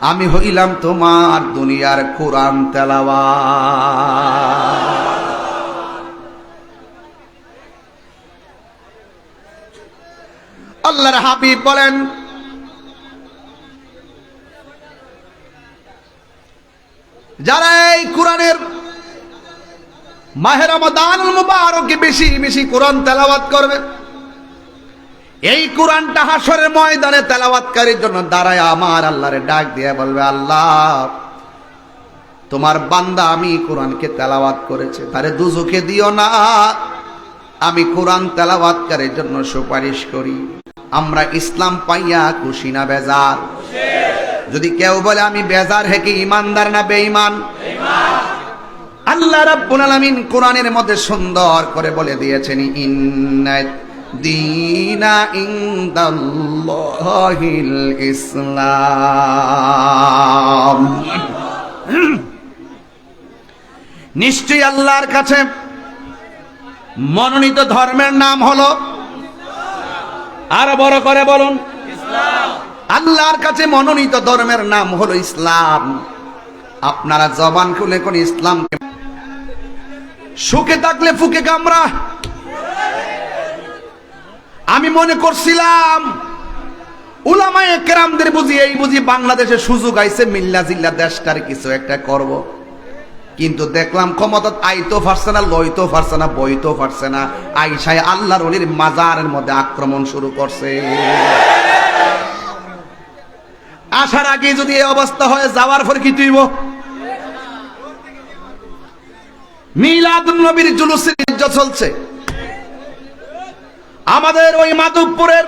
আমি হইলাম তোমার দুনিয়ার কোরআন তেলাওয়াত। আল্লাহর হাবিব বলেন, যারা এই কোরআনের মাহে রমাদানুল মুবারকে বেশি বেশি কোরআন তেলাওয়াত করবে, এই কোরআনটা হাসরের ময়দানে তেলাওয়াতকারীর জন্য দাঁড়ায় আমার আল্লাহরে ডাক দিয়ে বলবে, আল্লাহ তোমার বান্দা আমি কোরআনকে তেলাওয়াত করেছে, তারে দুজখে দিও না, আমি কোরআন তেলাওয়াতকারীর জন্য সুপারিশ করি। আমরা ইসলাম পাইয়া খুশি না বেজার? যদি কেউ বলে আমি বেজার, হে কি ইমানদার না বেঈমান? আল্লাহ রাব্বুল আলামিন কোরআনের মধ্যে সুন্দর করে বলে দিয়েছেন, ইন্না দীনা ইনদাল্লাহিল ইসলাম। নিশ্চয়ই আল্লাহর কাছে মনোনীত ধর্মের নাম হলো, আরো বড় করে বলুন, ইসলাম। আল্লাহর কাছে মনোনীত ধর্মের নাম হলো ইসলাম। আপনারা জবান খুলে কোন ইসলাম, সুখে থাকলে ফুকে কামড়া। আমি মনে করছিলাম উলামায়ে কেরামদের বুঝি এই বুঝি বাংলাদেশে সুযোগ আইছে মিল্লা জিল্লা দেশটার কিছু একটা করব, কিন্তু দেখলাম ক্ষমতা আইতো পারছে না, লইতো পারছে না, বইতো পারছে না। আইসায় আল্লাহর ওলির মাজারের মধ্যে আক্রমণ শুরু করছে। আসার আগে যদি এই অবস্থা হয়, যাওয়ার পর কি তুইব? মিলাদুন নবীর জুলুসের ইজ্জত চলছে। আমাদের ওই মাধবপুরের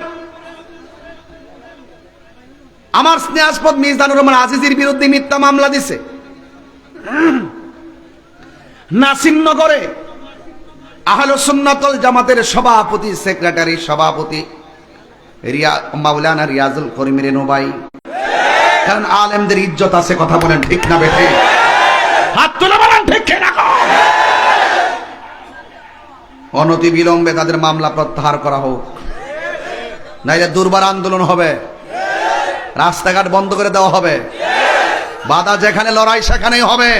আমার স্নেহাস্পদ মিজানুর রহমান আজিজের বিরুদ্ধে মিথ্যা মামলা দিছে। নাসিমনগরে আহলুস সুন্নাত ওয়াল জামাতের সভাপতি, সেক্রেটারি, সভাপতি মাওলানা রিয়াজুল করিম রেনুভাই। কারণ আলেমদের ইজ্জত আছে, কথা বলেন ঠিক না বেঠে? হাত তুলে বলেন ঠিক না? অনতি বিলম্বে তাদের মামলা প্রত্যাহার করা হোক, নাইলে দুর্বার আন্দোলন হবে, রাস্তাঘাট বন্ধ করে দেওয়া হবে, বাধা যেখানে লড়াই সেখানেই হবে।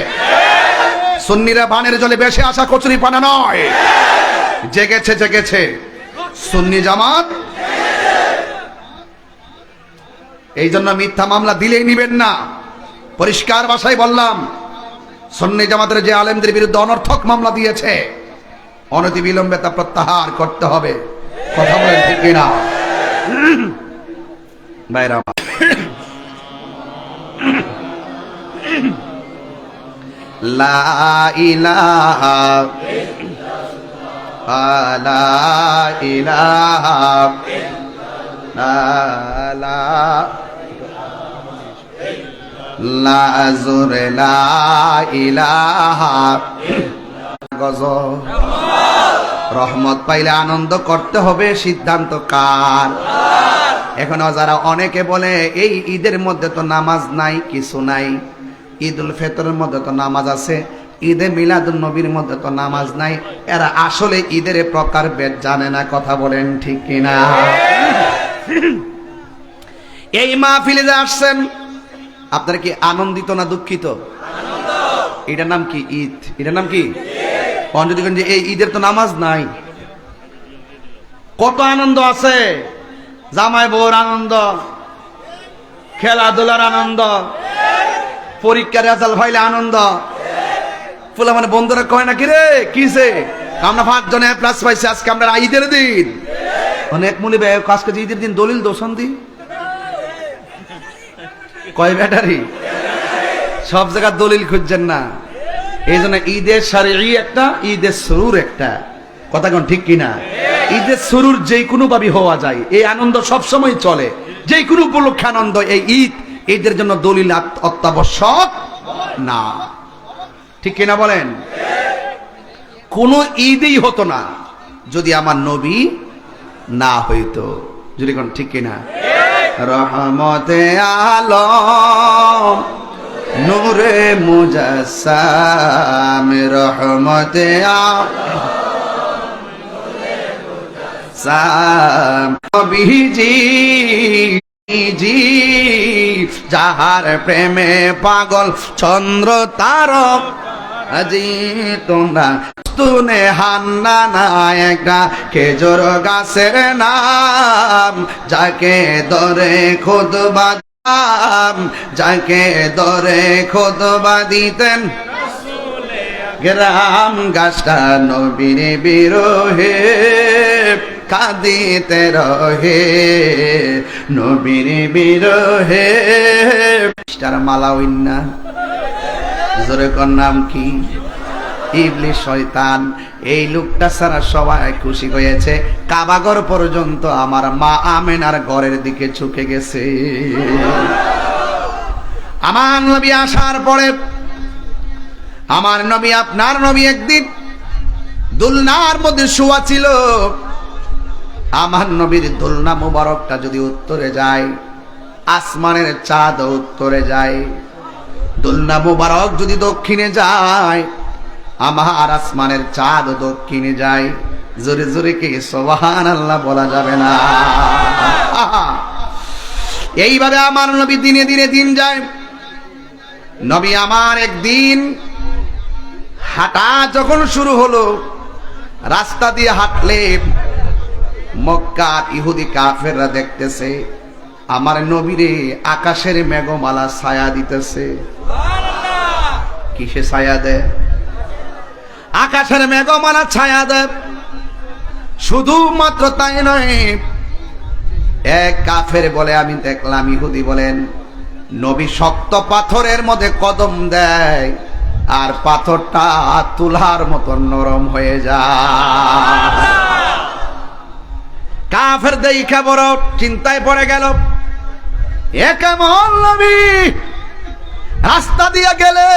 সুন্নিরা বানের জলে বেশি আসা কচুরি পানা নয়, জেগেছে জেগেছে সুন্নি জামাত। এই জন্য মিথ্যা মামলা দিলেই নিবেন না। পরিষ্কার ভাষায় বললাম, সুন্নি জামাতের যে আলেমদের বিরুদ্ধে অনর্থক মামলা দিয়েছে, অনতি বিলম্বে তা প্রত্যাহার করতে হবে। কথা বলেন ঠিক কিনা? বাইরা লা ইলাহা লা ইলাহা লা লা জোরে লা ইলাহা গজব। রহমত পাইলে আনন্দ করতে হবে, সিদ্ধান্ত কার? এখনো যারা অনেকে বলে এই ঈদের মধ্যে তো নামাজ নাই, কিছু নাই, ঈদুল ফিতরের মধ্যে তো নামাজ আছে, ঈদে মিলাদুন নবীর মধ্যে তো নামাজ নাই, এরা আসলে ঈদের প্রকার ভেদ জানে না। কথা বলেন ঠিক কিনা? এই মাহফিলে যে আসছেন আপনারা কি আনন্দিত না দুঃখিত? এটার নাম কি? ঈদ। এটার নাম কি? যদি যে এই ঈদের তো নামাজ নাই, কত আনন্দ আছে, জামাই বউর আনন্দ, খেলাধুলার আনন্দ, পরীক্ষার রেজাল্ট হইলে আনন্দ, ফুলা মানে বন্ধুরা কয় না কি রে কিসে আমরা 5 জনে প্লাস পাইছি, আজকে আমরা ঈদের দিন। অনেক মুলি ভাই আজকে যে ঈদের দিন দলিল দোষণ দি কয় ব্যাটারি, সব জায়গায় দলিল খুঁজছেন না। এই জন্য ঈদের শারঈ একটা, ঈদের সুরুর একটা। কথা কোন ঠিক কিনা? ঈদের সুরুর যে কোনো ভাবে হওয়া যায়, এই আনন্দ সব সময় চলে, যে কোনো উপলক্ষে আনন্দ। এই ঈদ, ঈদের জন্য দলিল অত্যাবশ্যক না। ঠিক কিনা বলেন? কোন ঈদই হতো না যদি আমার নবী না হইতো। যদি কোন ঠিক কিনা? রহমতে আলম নূরে মুজাসসাম, রহমতে আলম নবীজি জি, যাহার প্রেমে পাগল চন্দ্র তারক, আজি তোমরা তুনে হান্না না একটা খেজুর গাছের নাম, যাকে ধরে খুতবা, যাকে ধরে খুতবা দিতেন গ্রাম, গাছটা নবীর বিরহে কাঁদিতে রহে, নবীর বিরহে। মিস্টার মালাউইন্না, জোরে কর নাম কি? ইবলিস শয়তান। এই লোকটা ছাড়া সবাই খুশি হয়েছে, কাবাগর পর্যন্ত আমার মা আমেনার ঘরের দিকে ঝুঁকে গেছে। আমার নবী আসার পরে, আমার নবী আপনার নবী একদিন দুলনার মধ্যে শোয়া ছিল। আমার নবীর দুলনা মুবারকটা যদি উত্তরে যায়, আসমানের চাঁদ উত্তরে যায়, দুলনা মুবারক যদি দক্ষিণে যায়, আমার আসমানের চাঁদ দক্ষিণে যায়। জোরে জোরে কি সুবহানাল্লাহ বলা যাবে না? এইভাবে আমার নবী দিনে দিনে দিন যায়। নবী আমার একদিন হাঁটা যখন শুরু হলো, রাস্তা দিয়ে হাঁটলে মক্কার ইহুদি কাফেররা দেখতেছে আমার নবীরে আকাশের মেঘমালা ছায়া দিতেছে। কিসে ছায়া দেয়? আকাশের মেঘমালা ছায়া দেয়। শুধুমাত্র তাই নয়, এক কাফের বলে আমি দেখলাম, ইহুদি বলেন, নবী শক্ত পাথরের মধ্যে কদম দেয় আর পাথরটা তুলার মতো নরম হয়ে যায়। কাফের দেখা বড় চিন্তায় পড়ে গেল, এ কেমন নবী রাস্তা দিয়ে গেলে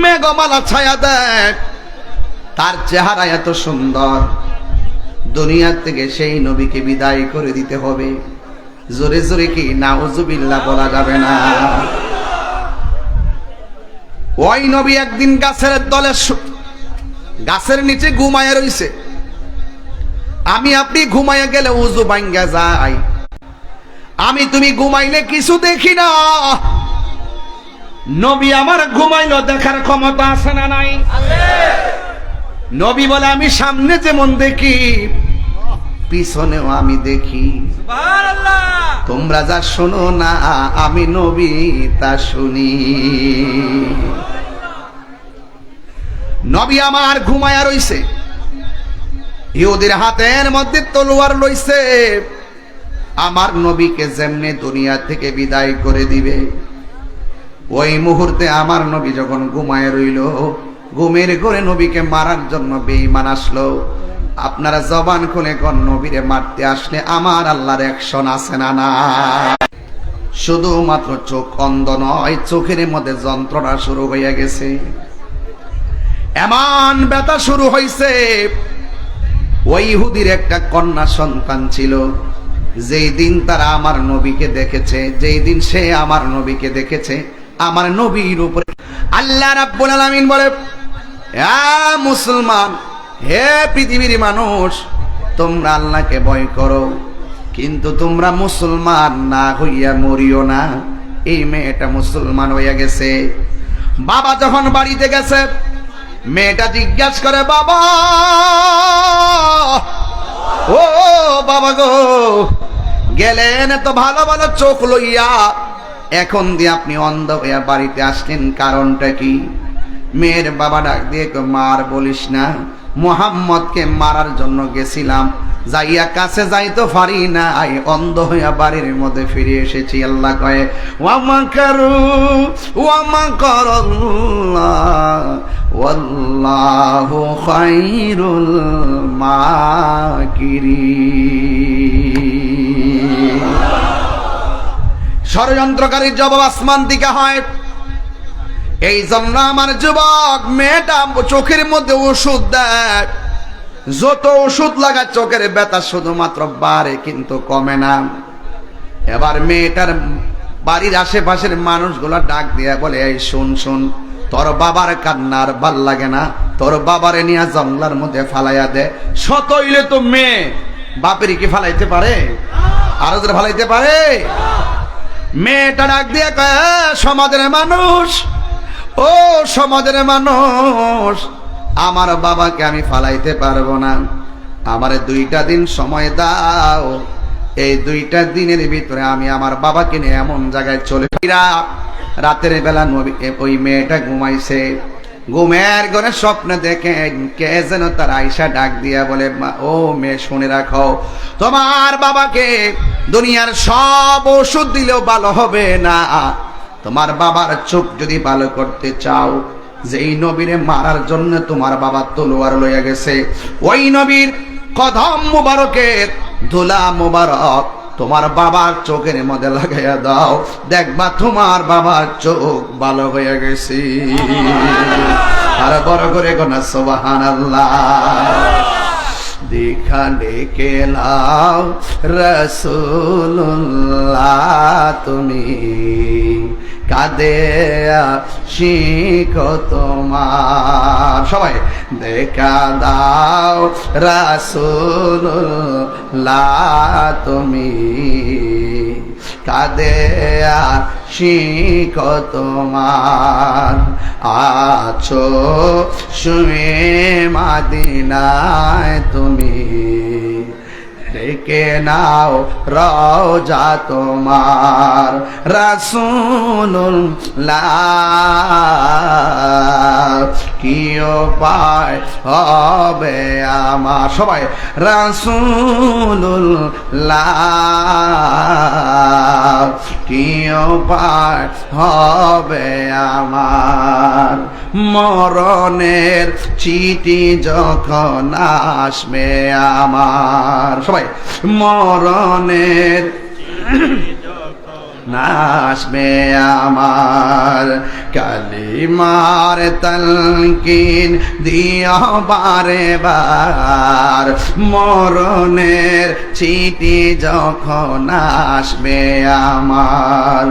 মেঘমালা ছায়া দেয়, তার চেহারা এত সুন্দর, দুনিয়া থেকে সেই নবীকে বিদায় করে দিতে হবে। জোরে জোরে কি নাউজুবিল্লাহ বলা যাবে না? ওই নবী একদিন গাছের তলে, গাছের নিচে ঘুমায় রইছে। আমি আপনি ঘুমাইয়া গেলে উজু ভাঙ্গা যায়, আমি তুমি ঘুমাইলে কিছু দেখি না। নবী আমার ঘুমাইলো, দেখার ক্ষমতা আছে না নাই? নবী বলে আমি সামনে যেমন দেখি, পিছনেও আমি দেখি। তোমরা যা শোনো না, আমি নবী তা শুনি। নবী আমার ঘুমায়া রইছে, ইহুদির হাতের মধ্যে তলোয়ার লইছে। আমার নবীকে যেমনে দুনিয়া থেকে বিদায় করে দিবে, ওই মুহূর্তে আমার নবী যখন ঘুমায় রইল, ঘুমের ঘরে নবীকে মারার জন্য বেঈমান আসলো। আপনারা জবান খুলে কোন নবীরে মারতে আসলে আমার আল্লাহর অ্যাকশন আছে না? না শুধুমাত্র চোখ অন্ধ নয়, চোখের মধ্যে যন্ত্রণা শুরু হয়ে গেছে, এমন ব্যথা শুরু হয়েছে। ওই ইহুদির একটা কন্যা সন্তান ছিল, যেই দিন তারা আমার নবীকে দেখেছে, যেই দিন সে আমার নবীকে দেখেছে, আমার নবীর উপরে আল্লাহ রাব্বুল আলামিন বলে, হে মুসলমান, হে পৃথিবীর মানুষ, তোমরা আল্লাহকে ভয় করো, কিন্তু তোমরা মুসলমান না হইয়া মরিও না। এই মেয়েটা মুসলমান হইয়া গেছে। বাবা যখন বাড়িতে গেছে, মেয়েটা জিজ্ঞাসা করে, বাবা, ও বাবা গো, গেলেন তো ভালো ভালো চোখ লইয়া, এখন দিয়ে আপনি অন্ধ হইয়া বাড়িতে আসলেন, কারণটা কি? মেয়ের বাবা ডাক দিয়ে, মার বলিস না, মুহাম্মদকে মারার জন্য গেছিলাম, যাইয়া কাছে যাইতো পারি না, অন্ধ হইয়া বাড়ির মধ্যে ফিরে এসেছি। আল্লাহ কয়ে, ওয়ামাকারু ওয়ামাকারাল্লাহ ওয়াল্লাহু খায়রুল মাকিরিন। ষড়যন্ত্রকারীর জবাব আসমান দিকে হয়। এই জন্য আমার যুবক, মেয়েটা চোখের মধ্যে ওষুধ দেয়, যত ওষুধ লাগা চোখের ব্যথা শুধুমাত্র বাড়ে, কিন্তু কমে না। এবার মেয়েটার বাড়ির আশেপাশের মানুষগুলা ডাক দিয়া বলে, এই শুন শুন, তোর বাবার কান্নার ভাল লাগে না, তোর বাবারে নিয়ে জঙ্গলার মধ্যে ফালাইয়া দে। শত হইলে তো মেয়ে বাপের কি ফালাইতে পারে? আরো যারা ফালাইতে পারে? মেয়েটা ডাক দিয়া কয়, সমাজের মানুষ, ও সমাজের মানুষ, আমার বাবাকে আমি ফালাইতে পারবো না, আমারে 2টা দিন সময় দাও। এই 2টা দিনের ভিতরে আমি আমার বাবাকে নিয়ে এমন জায়গায় চলে ফিরা। রাতের বেলা ওই মেয়েটা ঘুমাইছে, ঘুমের ঘরে স্বপ্নে দেখেন কে যেন তার আয়সা ডাক দিয়া বলে, ও মেয়ে শুনে রাখো, তোমার বাবাকে দুনিয়ার সব ওষুধ দিলেও ভালো হবে না, তোমার বাবার চোখ যদি ভালো করতে চাও, যেই নবীরে মারার জন্য তোমার বাবা তলোয়ার লইয়া গেছে, ওই নবীর কদম মুবারকের ধুলা মুবারক তোমার বাবার চোখের মধ্যে লাগাইয়া দাও, দেখবা তোমার বাবার চোখ ভালো হয়ে গেছে। আর বড় করে গোনা সুবহানাল্লাহ। দিখানে কেলাও রাসূলুল্লাহ, তুমি কাঁদে শিখো তোমার, সবাই দেখা দাও রাসূলুল্লাহ, তুমি কাঁদে শিখো তোমার, আছো শুয়ে মাদিনায় তুমি, ডেকে নাও রওজা তোমার, রাসূলুল্লাহ কি উপায় হবে আমার, সবাই রাসূলুল্লাহ কি উপায় হবে আমার, মরণের চিঠি যখন আসবে আমার, সবাই মরণের আসবে আমার, কালিমার তালকিন দিও বারে বার, মরণের চিঠি যখন আসবে আমার,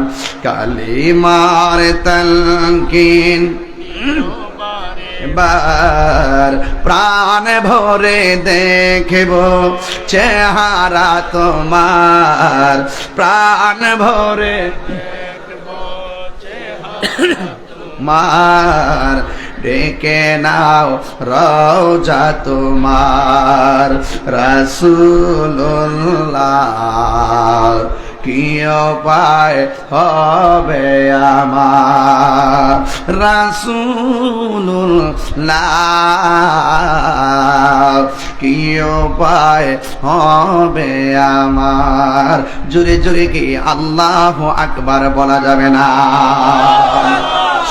কালিমার তালকিন বার, প্রাণ ভরে দেখব চেহারা তোমার, প্রাণ ভরে দেখব চেহারা তোমার, ডেকে নাও রওজা তোমার, রাসূলুল্লাহ কি উপায় হবে আমার, রাসূলুল্লাহ কি উপায় হবে আমার, জোরে জোরে কি আল্লাহু আকবার বলা যাবে না?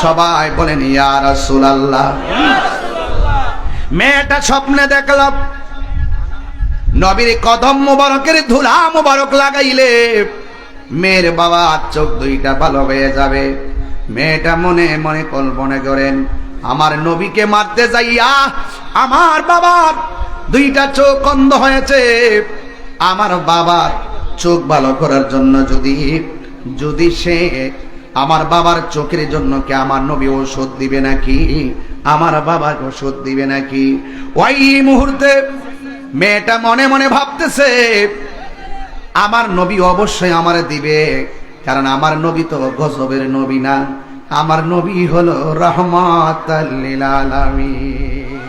সবাই বলেন ইয়া রাসূলুল্লাহ। মেয়েটা স্বপ্নে দেখলাম নবীর কদম মুবারকের ধুলা মুবারক লাগাইলে মেয়ের বাবা চোখ দুইটা ভালো হয়ে যাবে। মেয়েটা মনে মনে কল্পনা করেন, আমার নবীকে মারতে যাইয়া আমার বাবার দুইটা চোখ অন্ধ হয়েছে, আমার বাবার চোখ ভালো করার জন্য যদি সে আমার বাবার চোখের জন্য কি আমার নবী ঔষধ দিবে নাকি, আমার বাবার ওষুধ দিবে নাকি। ওই মুহূর্তে মেয়েটা মনে মনে ভাবতেছে, আমার নবী অবশ্যই আমার দিবে, কারণ আমার নবী তো গজবের নবী না, আমার নবী হলো রাহমাতাল লিল আলামিন।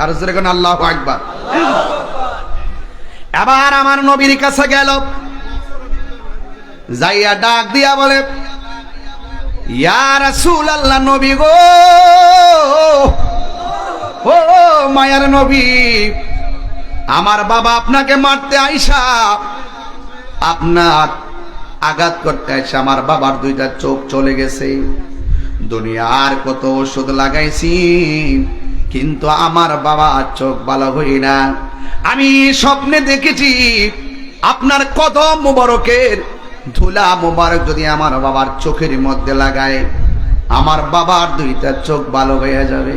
আর জোরে কোন আল্লাহু আকবার। এবার আমার নবীর কাছে গেল, যাইয়া ডাক দিয়া বলে, ইয়া রাসূলুল্লাহ, নবী গো, ও মায়ার নবী, আমার বাবা আপনাকে মারতে আইসা, আপনার আঘাত করতে আইসা আমার বাবার দুইটা চোখ চলে গেছে। দুনিয়ার কত ওষুধ লাগাইছি, কিন্তু আমার বাবার চোখ ভালো হই না। আমি স্বপ্নে দেখেছি আপনার কদম মুবারকের ধুলা মুবারক যদি আমার বাবার চোখের মধ্যে লাগায়, আমার বাবার দুইটা চোখ ভালো হয়ে যাবে।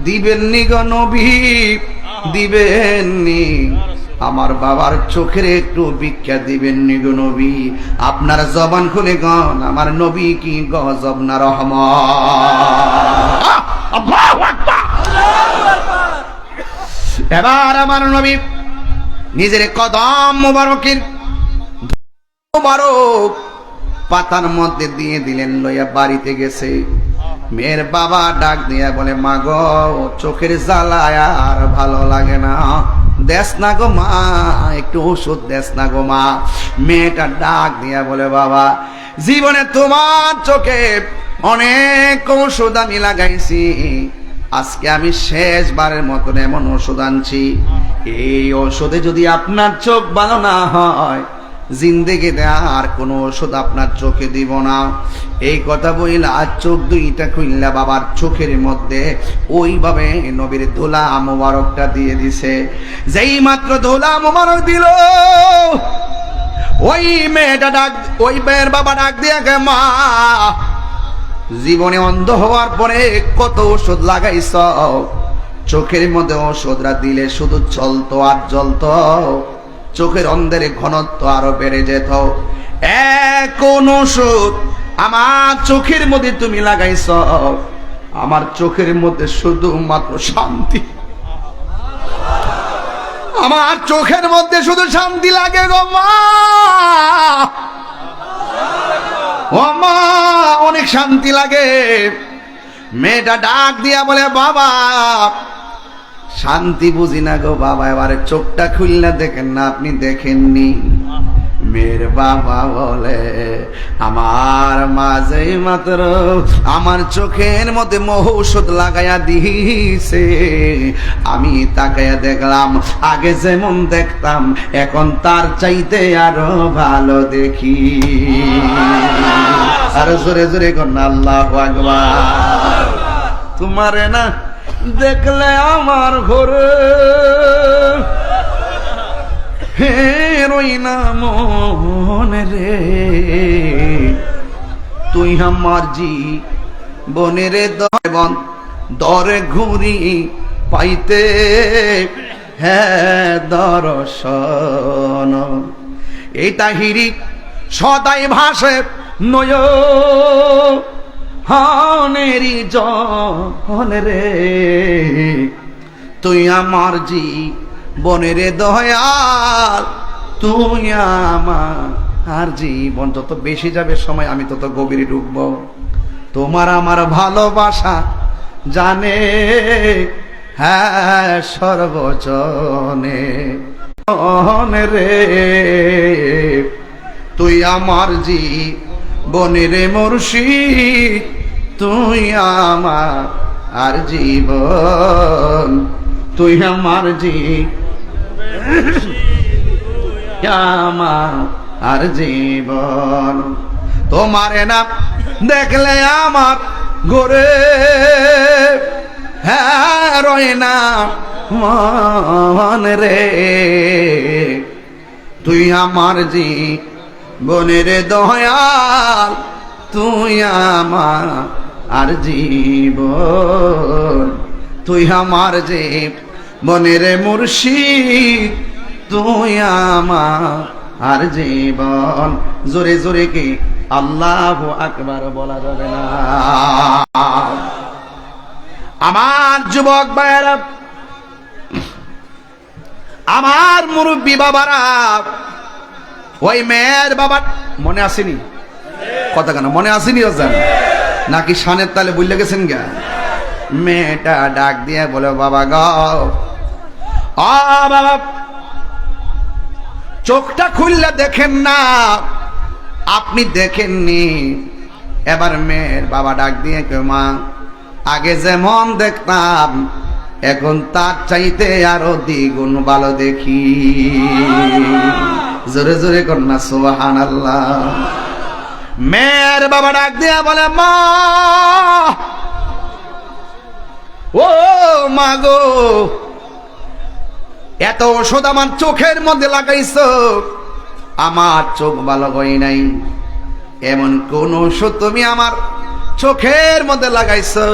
দিবেননি গো নবী, দিবেননি? আমার বাবার চোখের একটু ভিক্ষা দিবেননি গো নবী? আপনার জবান খুলে গন, আমার নবী কি গজব না রহমত? আল্লাহু আকবার। এবার আমার নবী নিজের কদম মুবারকের মুবারক পাতার মধ্যে দিয়ে দিলেন, লইয়া বাড়িতে গেছে। মেয়ের বাবা ডাক দিয়া বলে, মা গো, চোখের জ্বালায় আর ভালো লাগে না, দেশ না গো মা, একটু ওষুধ দেশ না গো মা। মেয়েটা ডাক দিয়া বলে, বাবা, জীবনে তোমার চোখে অনেক ওষুধ আমি লাগাইছি, আজকে আমি শেষবারের মতন এমন ওষুধ আনছি, এই ওষুধে যদি আপনার চোখ ভালো না হয়, জিন্দেগিতে আর কোনো ওষুধ আপনার চোখে দিব না। এই কথা বইলা চোখ দুইটা খুললা বাবার চোখের মধ্যে ওইভাবে নবীর ধুলা মুবারকটা দিয়ে দিছে। যেই মাত্র ধুলা মুবারক দিল, ওই মেয়েটা ডাক, ওই মেয়ের বাবা ডাক দিয়ে, মা, জীবনে অন্ধ হওয়ার পরে কত ওষুধ লাগাইছ, চোখের মধ্যে ওষুধরা দিলে শুধু চলতো আর জ্বলতো, চোখের অন্ধের ঘনত্ব আরো বেড়ে যেত। কোন ওষুধ আমার চোখের মধ্যে তুমি লাগাইছ, আমার চোখের মধ্যে শুধুমাত্র শান্তি, আমার চোখের মধ্যে শুধু শান্তি লাগে গো মা, ও মা, অনেক শান্তি লাগে। মেয়েটা ডাক দিয়া বলে, বাবা, শান্তি বুঝি না গো বাবা, এবারে চোখটা খুললে দেখেন না, আপনি দেখেননি? মেয়ের বাবা বলে, আমার মাঝে মাত্র আমার চোখের মধ্যে ঔষধ লাগাইয়া দিছে, আমি তাকাইয়া দেখলাম, আগে যেমন দেখতাম এখন তার চাইতে আরো ভালো দেখি। আরো জোরে জোরে কোন আল্লাহু আকবার। তোমারে না দেখলে আমার ঘরে হে রই না মনে রে, তুই আমার জীবনের দরে ঘুরি পাইতে, হ্যাঁ দর্শন, এই তাহিরি সদাই ভাসে নয় হানেরি জন রে, তুই আমার জীবনের দয়াল, তুই আমার জীবন। যত বেশি যাবে সময় আমি তত গভীরে ঢুকব। তোমার আমার ভালোবাসা জানে, হ্যাঁ সর্বজনে রে, তুই আমার জীবনের মুর্শিদ, তুই আমার আর জীবন, তুই আমার আমার আর জীবন। তোমারে না দেখলে আমার গোরে, হ্যাঁ রয় না মন রে, তুই আমার বনের দয়াল তুই আমার আর জীবন, তুই আমার জীব বনের মুর্শিদ, তুই আমার আর জীবন। জোরে জোরে কি আল্লাহু আকবার বলা যাবে না? আমার যুবক ভাইয়েরা, আমার মুরব্বী বাবারা, ওই মেয়ের বাবা মনে আসেনি? কথা কেন মনে আসেনি? ওজন নাকি শানের তালে বুঝলে গেছেন গা? মেয়েটা ডাক দিয়ে বলে, বাবা গো, ও বাবা, চোখটা খুললে দেখেন না, আপনি দেখেননি। এবার মেয়ের বাবা ডাক দিয়ে কে, মা, আগে যেমন দেখতাম এখন তার চাইতে আরো দ্বিগুণ ভালো দেখি। জোরে জোরে কন্যা সুবহানাল্লাহ। মেয়ের বাবা ডাক দিয়া বলে, মা, ও মা গো, এত ওষুধ আমার চোখের মধ্যে লাগাইছো, আমার চোখ ভালো হয় নাই। এমন কোন ওষুধ তুমি আমার চোখের মধ্যে লাগাইছো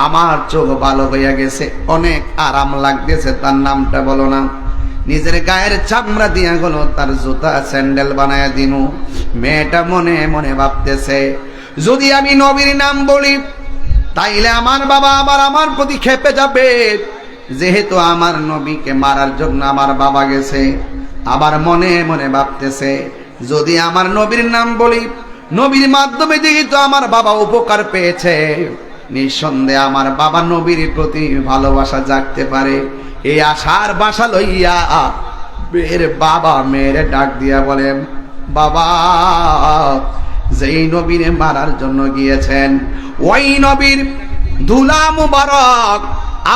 আমার চোখ ভালো হইয়া গেছে, অনেক আরাম লাগতেছে, তার নামটা বলো না। নিজের গায়ের চামড়া দিয়া গেল তার জুতা স্যান্ডেল বানায় দিনু। মেয়েটা মনে মনে ভাবতেছে, যদি আমি নবীর নাম বলি তাইলে আমার বাবা আবার আমার প্রতি খেপে যাবে, যেহেতু আমার নবীকে মারার জন্য আমার বাবা গেছে। আবার মনে মনে ভাবতেছে, যদি আমার নবীর নাম বলি, নবীর মাধ্যমে যেহেতু আমার বাবা উপকার পেয়েছে, নিঃসন্দেহে আমার বাবা নবীর প্রতি ভালোবাসা জাগতে পারে। এই আশার বাসা লইয়া মেয়ের বাবা মেয়ের ডাক দিয়া বলেন, বাবা, যেই নবীর মারার জন্য গিয়েছেন, ওই নবীর ধুলা মুবারক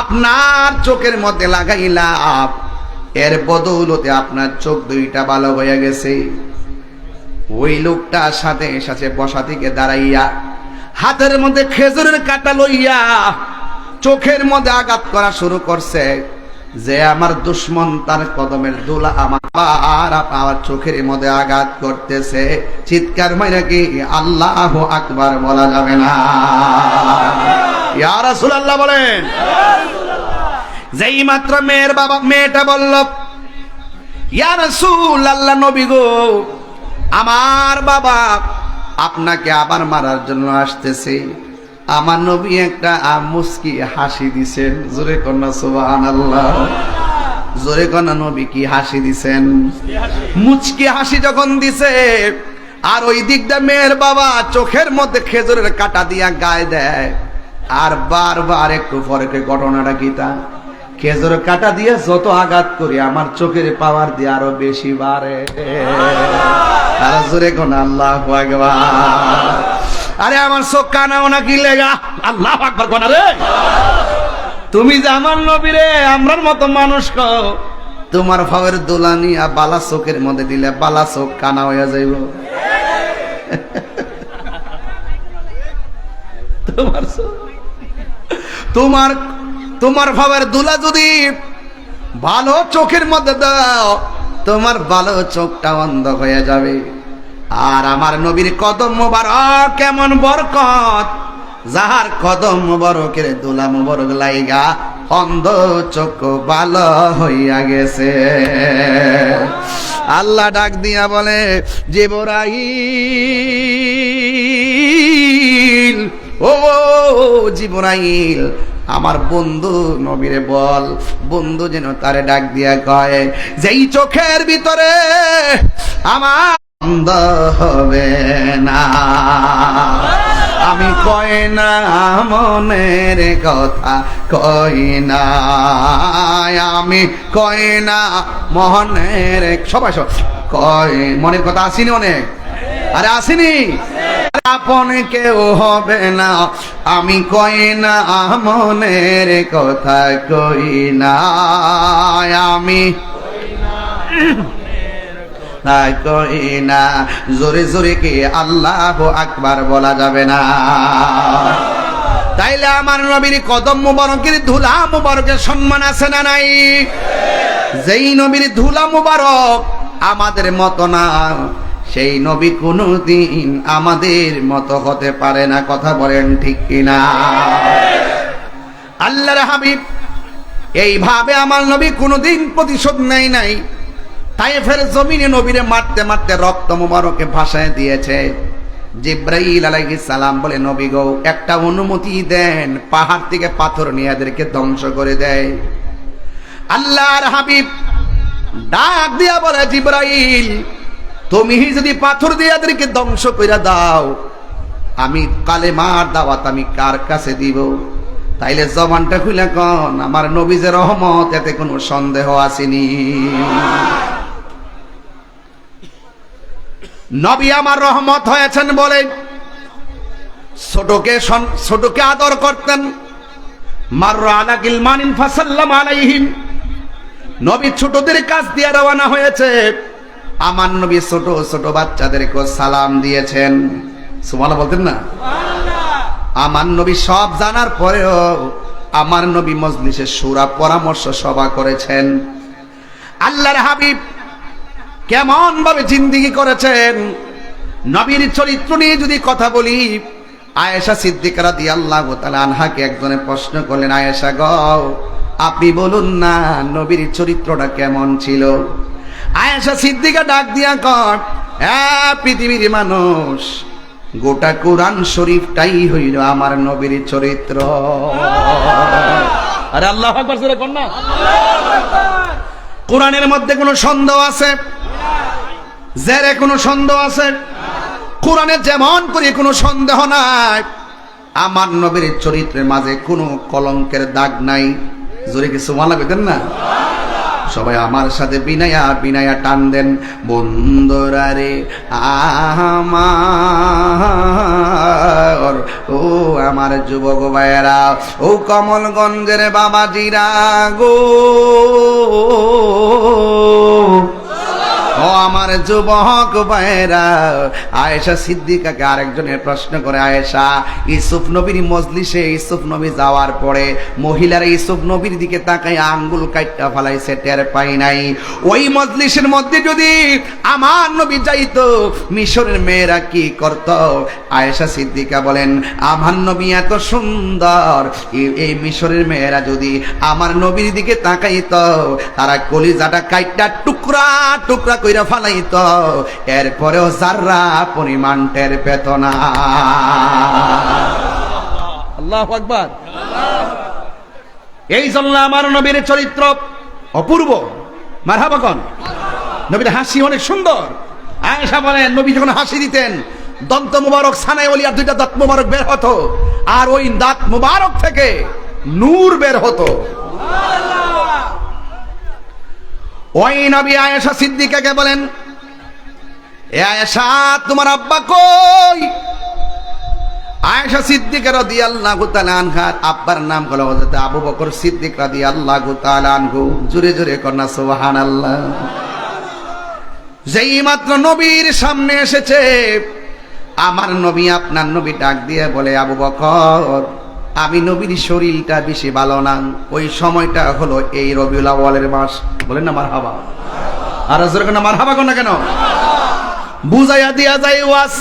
আপনার চোখের মধ্যে লাগাইলাম, এর বদৌলতে আপনার চোখ দুইটা ভালো হয়ে গেছে। ওই লোকটা সাথে সাথে বসা থেকে দাঁড়াইয়া হাতের মধ্যে খেজুরের কাঁটা লইয়া চোখের মধ্যে আঘাত করা শুরু করছে, যে আমার দুশ্মন তার কদমের ধুলা আমার চোখের মধ্যে আঘাত করতেছে। চিৎকার মাইরা কি আল্লাহু আকবার বলা যাবে না? ইয়া রাসূলুল্লাহ বলেন। যেই মাত্র মেয়ের বাবা মেয়েটা বলল, ইয়া রাসূলুল্লাহ, নবী গো, আমার বাবা আপনাকে আবার মারার জন্য আসতেছে। আমার নবী একটা মুস্কি হাসি দিছেন। জোরে কন্যা সুবহানাল্লাহ। জোরে কন্যা নবী কি হাসি দিছেন? মুচকি হাসি যখন দিছে, আর ওই দিকটা মেয়ের বাবা চোখের মধ্যে খেজুরের কাঁটা দিয়া গায়ে দেয়, আর বারবার একটু পরে ঘটনাটা কিতা, খেজুরের কাঁটা দিয়ে যত আঘাত করি আমার চোখের পাওয়ার দিয়ে আরো বেশি বাড়ে। আর জোরে কোন আল্লাহু আকবার। আরে আমার চোখ কানাও নাকি লেগা? আল্লাহু আকবার কোন রে। তুমি যে আমার নবীরে আমরার মতো মানুষ কও, তোমার ভাবের দোলা নিয়া বালা চোখের মধ্যে দিলে বালা চোখ কানা হইয়া যাইব। তোমার ভাবের দোলা যদি ভালো চোখের মধ্যে দাও, তোমার ভালো চোখটা অন্ধ হয়ে যাবে। আর আমার নবীর কদম মোবারক কেমন বরকত, যাহার কদম মোবারকের দোলা মোবারক লাইগা অন্ধ চোখ ভালো হইয়া গেছে। আল্লাহ ডাক দিয়া বলে, জিবরাইল, ও জিবরাইল, আমার বন্ধু নবীরে বল, বন্ধু যেন তারে ডাক দিয়া কয়, যেই চোখের ভিতরে আমার অন্ধ হবে না। আমি কই না মনের কথা, কই না আমি, কই না মনের, সবাই সব কয় মনের কথা আসিনি অনেক, আরে আসিনি, আপন কেউ হবে না, আমি কই না মনের কথা, কই না আমি, কই না। জোরে জোরে কি আল্লাহু আকবার বলা যাবে না? তাইলে আমার নবীর কদম মুবারকের ধুলা মুবারকের সম্মান আছে না নাই? যেই নবীর ধুলা মুবারক আমাদের মত না, সেই নবী কোনদিন আমাদের মতো হতে পারে না। কথা বলেন ঠিক কিনা? আল্লাহর হাবিব এইভাবে আমার নবী কোনদিন প্রতিশোধ নেয় নাই। তায়েফের জমিনে নবীরে মারতে মারতে রক্ত মুবারকে ভাসায় দিয়েছে। জিব্রাইল আলাইহিস সালাম বলে, নবী গো, একটা অনুমতি দেন, পাহাড় থেকে পাথর নিয়ে এদেরকে ধ্বংস করে দেয়। আল্লাহর হাবিব ডাক দিয়া বলে, জিব্রাইল, তুমি যদি পাথর দিয়ে এদেরকে ধ্বংস করে দাও, আমি কালেমার দাওয়াত আমি কার কাছে দিব? তাইলে জবানটা খুলে কোন, আমার নবী যে রহমত, এতে কোনো সন্দেহ আসেনি। নবী আমার রহমত হয়েছেন বলে ছোটকে আদর করতেন। মাররা আলা গিলমানিন ফাসাল্লাম আলাইহিম, নবী ছোটদের কাছ দিয়ে রওনা হয়েছে, আমার নবী ছোট ছোট বাচ্চাদেরকে সালাম দিয়েছেন। সুবহানাল্লাহ বলতেন না? আমার নবী সব জানার পরেও আমার নবী মজলিসে শুরা পরামর্শ সভা করেছেন। আল্লাহর হাবিব কেমন ভাবে জিন্দেগি করেছেন, নবীর চরিত্র নিয়ে যদি কথা বলি, আয়েশা সিদ্দিকা রাদিয়াল্লাহু তাআলা আনহাকে একজনে প্রশ্ন করলেন, আয়েশা গো, আপনি বলুন না নবীর চরিত্রটা কেমন ছিল? আয়েশা সিদ্দিকা ডাক দিয়া কয়, পৃথিবীর মানুষ, গোটা কোরআন শরীফটাই হইল আমার নবীর চরিত্র। আরে আল্লাহু আকবার জোরে কোন না? কোরআনের মধ্যে কোনো সন্দেহ আছে? জেরে কোনো সন্দেহ আছে? কোরআনে যেমন করে কোনো সন্দেহ নাই, আমার নবীর চরিত্রের মাঝে কোনো কলঙ্কের দাগ নাই। জোরে কি সুবহানাল্লাহ বলেন না? সবাই আমার সাথে বিনায়া বিনায়া টান দেন, বন্ধুরা রে আমার, ও আমার যুবক ভাইয়েরা, ও কমলগঞ্জের বাবাজিরা গো, ও আমার যুবক ভাইয়েরা। আয়েশা সিদ্দিকাকে আরেকজনের প্রশ্ন করে, আয়েশা, ইউসুফ নবীর মজলিসে ইউসুফ নবী যাওয়ার পরে মহিলারা ইউসুফ নবীর দিকে তাকায় আঙ্গুল কাইটা ফেলাইছে, টের পাই নাই। ওই মজলিসের মধ্যে যদি আমার নবী যাইতো, মিশরের মেয়েরা কি করত? আয়েশা সিদ্দিকা বলেন, আমার নবী এত সুন্দর, এই মিশরের মেয়েরা যদি আমার নবীর দিকে তাকাইতো, তারা কলিজাটা কাইটা টুকরা টুকরা কইরা ফালাইত, এরপরেও যাররা পরিমাণ টের পেত না। আল্লাহু আকবার। এই জন্য আমার নবীর চরিত্র অপূর্ব। মারহাবা কোন? নবীর হাসি অনেক সুন্দর। আয়েশা বলেন, নবী যখন হাসি দিতেন, দন্ত মুবারক সানায়ে ওলিয়ার দুইটা দাঁত মুবারক বের হতো, আর ওই দাঁত মুবারক থেকে নূর বের হতো। ওই নবী আয়েশা সিদ্দিকাকে বলেন, এ আয়েশা, তোমার আব্বা কই? আয়েশা সিদ্দিকা রাদিয়াল্লাহু তাআলা আনহার আব্বার নাম হলো হযরত আবু বকর সিদ্দিক রাদিয়াল্লাহু তাআলা আনহু। জোরে জোরে কন্যা সুবহানাল্লাহ। যেই মাত্র নবীর সামনে এসেছে, আমার নবী আপনার নবী ডাক দিয়ে বলে, আবু বকর, আমি নবীর শরীরটা বেশি ভালো না। ওই সময়টা হলো এই রবিউল আউয়ালের মাস। বলেন না মারহাবা? আর জোরে কোন মারহাবা কোন না কেন? বুঝাইয়া দিয়া যায় ওয়াজ।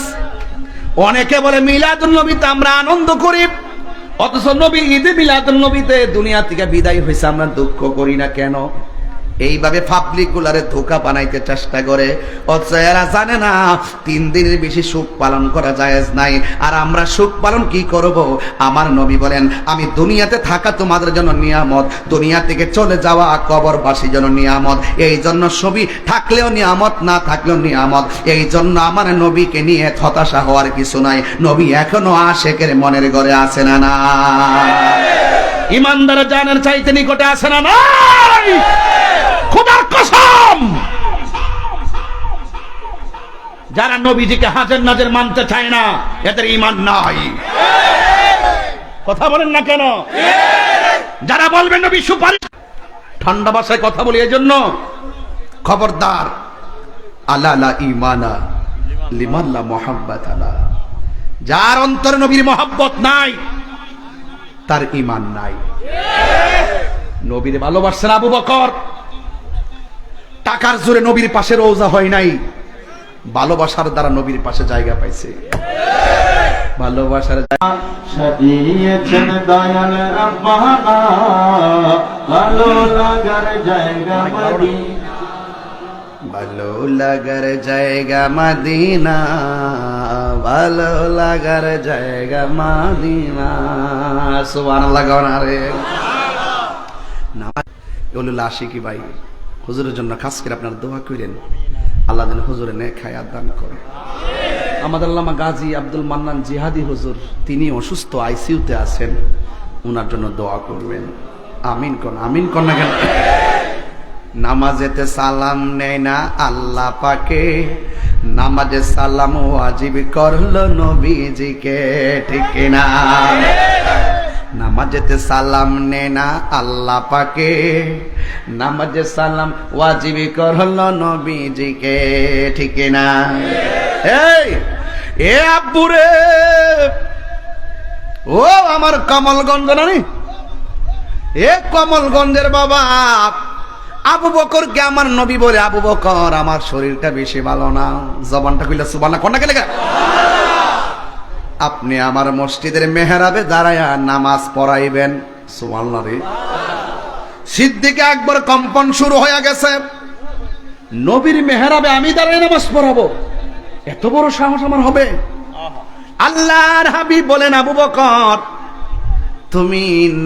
অনেকে বলে মিলাদুন নবীতে আমরা আনন্দ করি, অথচ নবী ঈদে মিলাদুন নবীতে দুনিয়া থেকে বিদায় হয়েছে আমরা দুঃখ করি না কেন? এইভাবে পাবলিক গুলারে ধোঁকা বানাইতে চেষ্টা করে, অথচ এরা জানে না 3 দিনের বেশি সুখ পালন করা জায়েজ নাই। আর আমরা সুখ পালন কি করব? আমার নবী বলেন, আমি দুনিয়াতে থাকা তোমাদের জন্য নিয়ামত, দুনিয়া থেকে চলে যাওয়া কবরবাসীর জন্য নিয়ামত। এই জন্য ছবি থাকলেও নিয়ামত, না থাকলেও নিয়ামত। এই জন্য আমার নবীকে নিয়ে হতাশা হওয়ার কিছু নাই। নবী এখনো আশেকের মনের ঘরে আছে না না? ইমানদার জানের চাইতে নিকটে আছে না নাই? খোদার কসম, যারা নবীজিকে হাজার নাজের মানতে চায় না, এদের ঈমান নাই। কথা বলেন না কেন? যারা বলবেন নবী সুপারিশ, ঠান্ডা ভাষায় কথা বলি, এজন্য খবরদার। আলা লা ঈমানা লিমান লা মুহাব্বাত আলা, যার অন্তরে নবীর মহব্বত নাই, তার ঈমান নাই। নবীর ভালোবাসেন আবু বকর, টাকার জোরে নবীর পাশে রওজা হয় নাই, ভালোবাসার দ্বারা নবীর পাশে জায়গা পাইছে। ভালোবাসার
সাজিয়েছেন দয়াল রব্বানা, ভালো লাগার জায়গা মদিনা।
ভালো লাগার জায়গা মদিনা, ভালো লাগার জায়গা মদিনা। সুবহানাল্লাহ গাওনা রে না এগুলো আশিকি ভাই। হুজুরের জন্য খাস করে আপনার দোয়া করেন, আল্লাহ যেন হুজুরে নেক হায়াত দান করে। আমাদের আল্লামা গাজী আব্দুল মান্নান জিহাদি হুজুর, তিনি অসুস্থ, আইসিইউতে আছেন, ওনার জন্য দোয়া করবেন। আমিন কোন, আমিন কোন না কেন? নামাজেতে সালাম নেয় না আল্লাহ পাকে, নামাজে সালাম ওয়াজিব করলো নবীজিকে, ঠিক কিনা? নামাজেতে সালাম নেয় না আল্লাহ পাকে, নামাজে সালাম ওয়াজিব করলো নবীজিকে, ঠিক কিনা? এই এ আব্বুরে, ও আমার কমলগঞ্জ নানি, এ কমলগঞ্জের বাবা আবু বকরকে আমার নবী বলে, আবু বকর আমার শরীরটা বেশি ভালো না। জবানটা কইলা সুবহানাল্লাহ কোন না কে লেখা? আপনি আমার মসজিদের মেহরাবে দাঁড়ায়া নামাজ পড়াইবেন। সুবহানাল্লাহ রে। সিদ্দিক আকবর কম্পন শুরু হয়ে গেছে, নবীর মেহরাবে আমি দাঁড়ায় নামাজ পড়াবো, এত বড় সাহস আমার হবে? আল্লাহর হাবিব বলেন, আবু বকর তুমি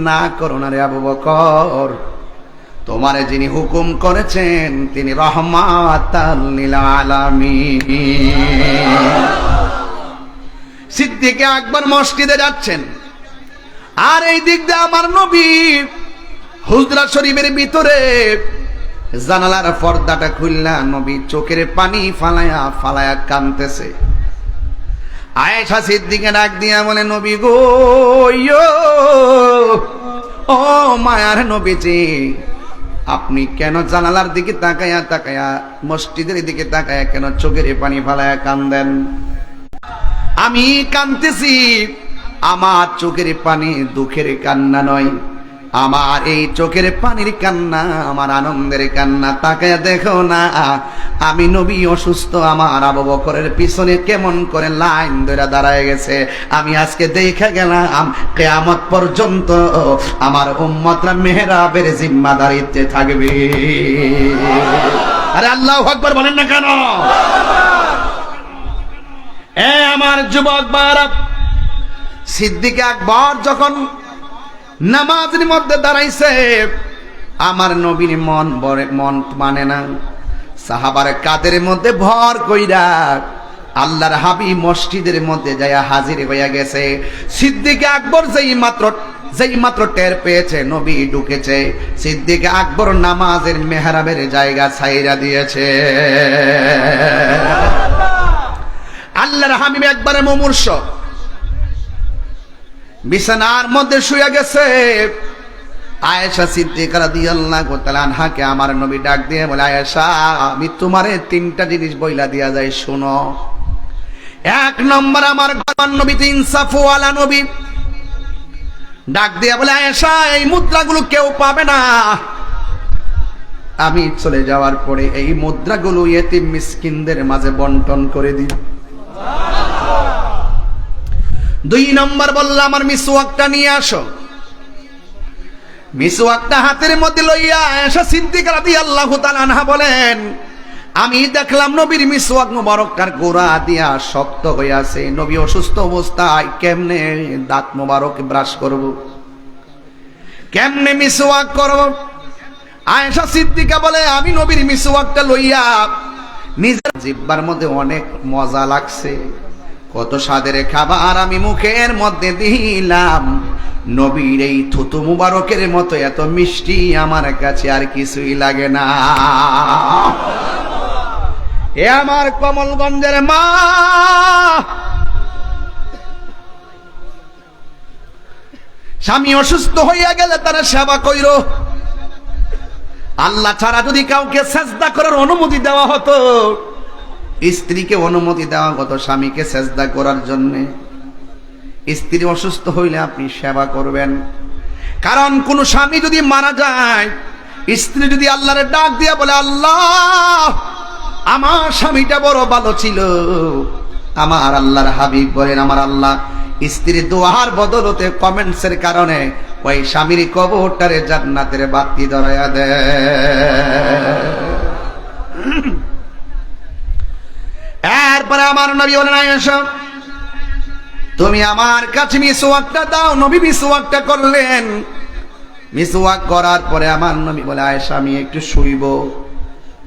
না করো না রে আবু বকর, তোমারে যিনি হুকুম করেছেন তিনি রহমাতাল লিল আলামিন। সিদ্দিক আকবর মসজিদে যাচ্ছেন, আর এই দিক দিয়ে আমার নবী হুজরা শরীফের ভিতরে জানালার পর্দাটা খুললা, নবী চোখের পানি ফালায়া ফালায়া কাঁদতেছে। আয়েশা সিদ্দিকে ডাক দিয়া বলে, নবী গো, ও মায়ার নবীজি, আপনি কেন জানালার দিকে তাকায়া তাকায়া, মসজিদের দিকে তাকায়া কেন চোখের পানি ফালায়া কান্দেন? আমি কাঁদতেছি, আমার চোখের পানি দুঃখের কান্না নয়, আমার এই চোখের পানির কান্না আমার আনন্দের কান্না। তাকায়া দেখো না, আমি নবী অসুস্থ, আমার আবু বকরের পিছনে কেমন করে লাইন ধরে দাঁড়ায় গেছে। আমি আজকে দেখে গেলাম কিয়ামত পর্যন্ত আমার উম্মতরা মেহরাবের জিম্মাদারিতে থাকবে। আরে আল্লাহু আকবার বলেন না কেন? এ আমার যুবক ভাইরা, সিদ্দিক আকবর যখন নামাজের মধ্যে দাঁড়াইছে, আমার নবীর মন মানে না, সাহাবার কাদের মধ্যে ভর কইরা আল্লাহর হাবিব মসজিদের মধ্যে যায়া হাজির হইয়া গেছে। সিদ্দিক আকবর যেই মাত্র টের পেয়েছে নবী ঢুকেছে, সিদ্দিক আকবর নামাজের মেহরাবের জায়গা ছাইরা দিয়েছে। আল্লাহর হাবিব একবারে মুমূর্ষ বিছানার মধ্যে শুয়ে গেছে। আয়েশা সিদ্দিকা রাদিয়াল্লাহু তাআলা আনহাকে আমার নবী ডাক দিয়ে বলে, আয়েশা আমি তোমারে তিনটা জিনিস বইলা দিয়া যাই, শোনো। এক নম্বর, আমার নবী তো ইনসাফওয়ালা নবী, ডাক দিয়ে বলে, আয়েশা এই মুদ্রাগুলো কেউ পাবে না, আমি চলে যাওয়ার পরে এই মুদ্রাগুলো ইয়েতিম মিসকিনদের মাঝে বন্টন করে দিই। দুই নম্বর বলল, আমার মিসওয়াকটা নিয়ে আসো। মিসওয়াকটা হাতের মধ্যে লইয়া আয়েশা সিদ্দিকা রাদিয়াল্লাহু তাআলা আনহা বলেন, আমি দেখলাম নবীর মিসওয়াক মুবারকটার গোড়া দিয়া শক্ত হয়ে আছে। নবী অসুস্থ অবস্থায় কেমনে দাঁত মুবারক ব্রাশ করব, কেমনে মিসওয়াক করব? আয়েশা সিদ্দিকা বলে, আমি নবীর মিসওয়াকটা লইয়া নিজের জিহ্বার মধ্যে অনেক মজা লাগছে, কত স্বাদের খাবার আমি মুখের মধ্যে দিলাম, নবীর এই থুতু মুবারকের মতো এত মিষ্টি আমার কাছে আর কিছুই লাগে না। এ আমার কমলগঞ্জের মা, স্বামী অসুস্থ হইয়া গেলে তারা সেবা কইর। আল্লাহ ছাড়া যদি কাউকে সেজদা করার অনুমতি দেওয়া হতো, স্ত্রীকে অনুমতি দেওয়া হতো স্বামীকে সেজদা করার জন্য। স্ত্রী অসুস্থ হইলে আপনি সেবা করবেন, কারণ কোন স্বামী যদি মারা যায়, স্ত্রী যদি আল্লাহরে ডাক দিয়া বলে, আল্লাহ আমার স্বামীটা বড় ভালো ছিল। আমার আল্লাহর হাবিব বলেন, আমার আল্লাহ স্ত্রীর দোয়ার বদলতে কমেন্টসের কারণে ওই স্বামীর কবরটারে জান্নাতের বাতি ধরায়া দেয়। এরপরে আমার নবী বলেন, আয়েশা তুমি আমার কাছে মিসওয়াকটা দাও। নবী মিসওয়াকটা করলেন। মিসওয়াক করার পরে আমার নবী বলে, আয়েশা আমি একটু শুইব।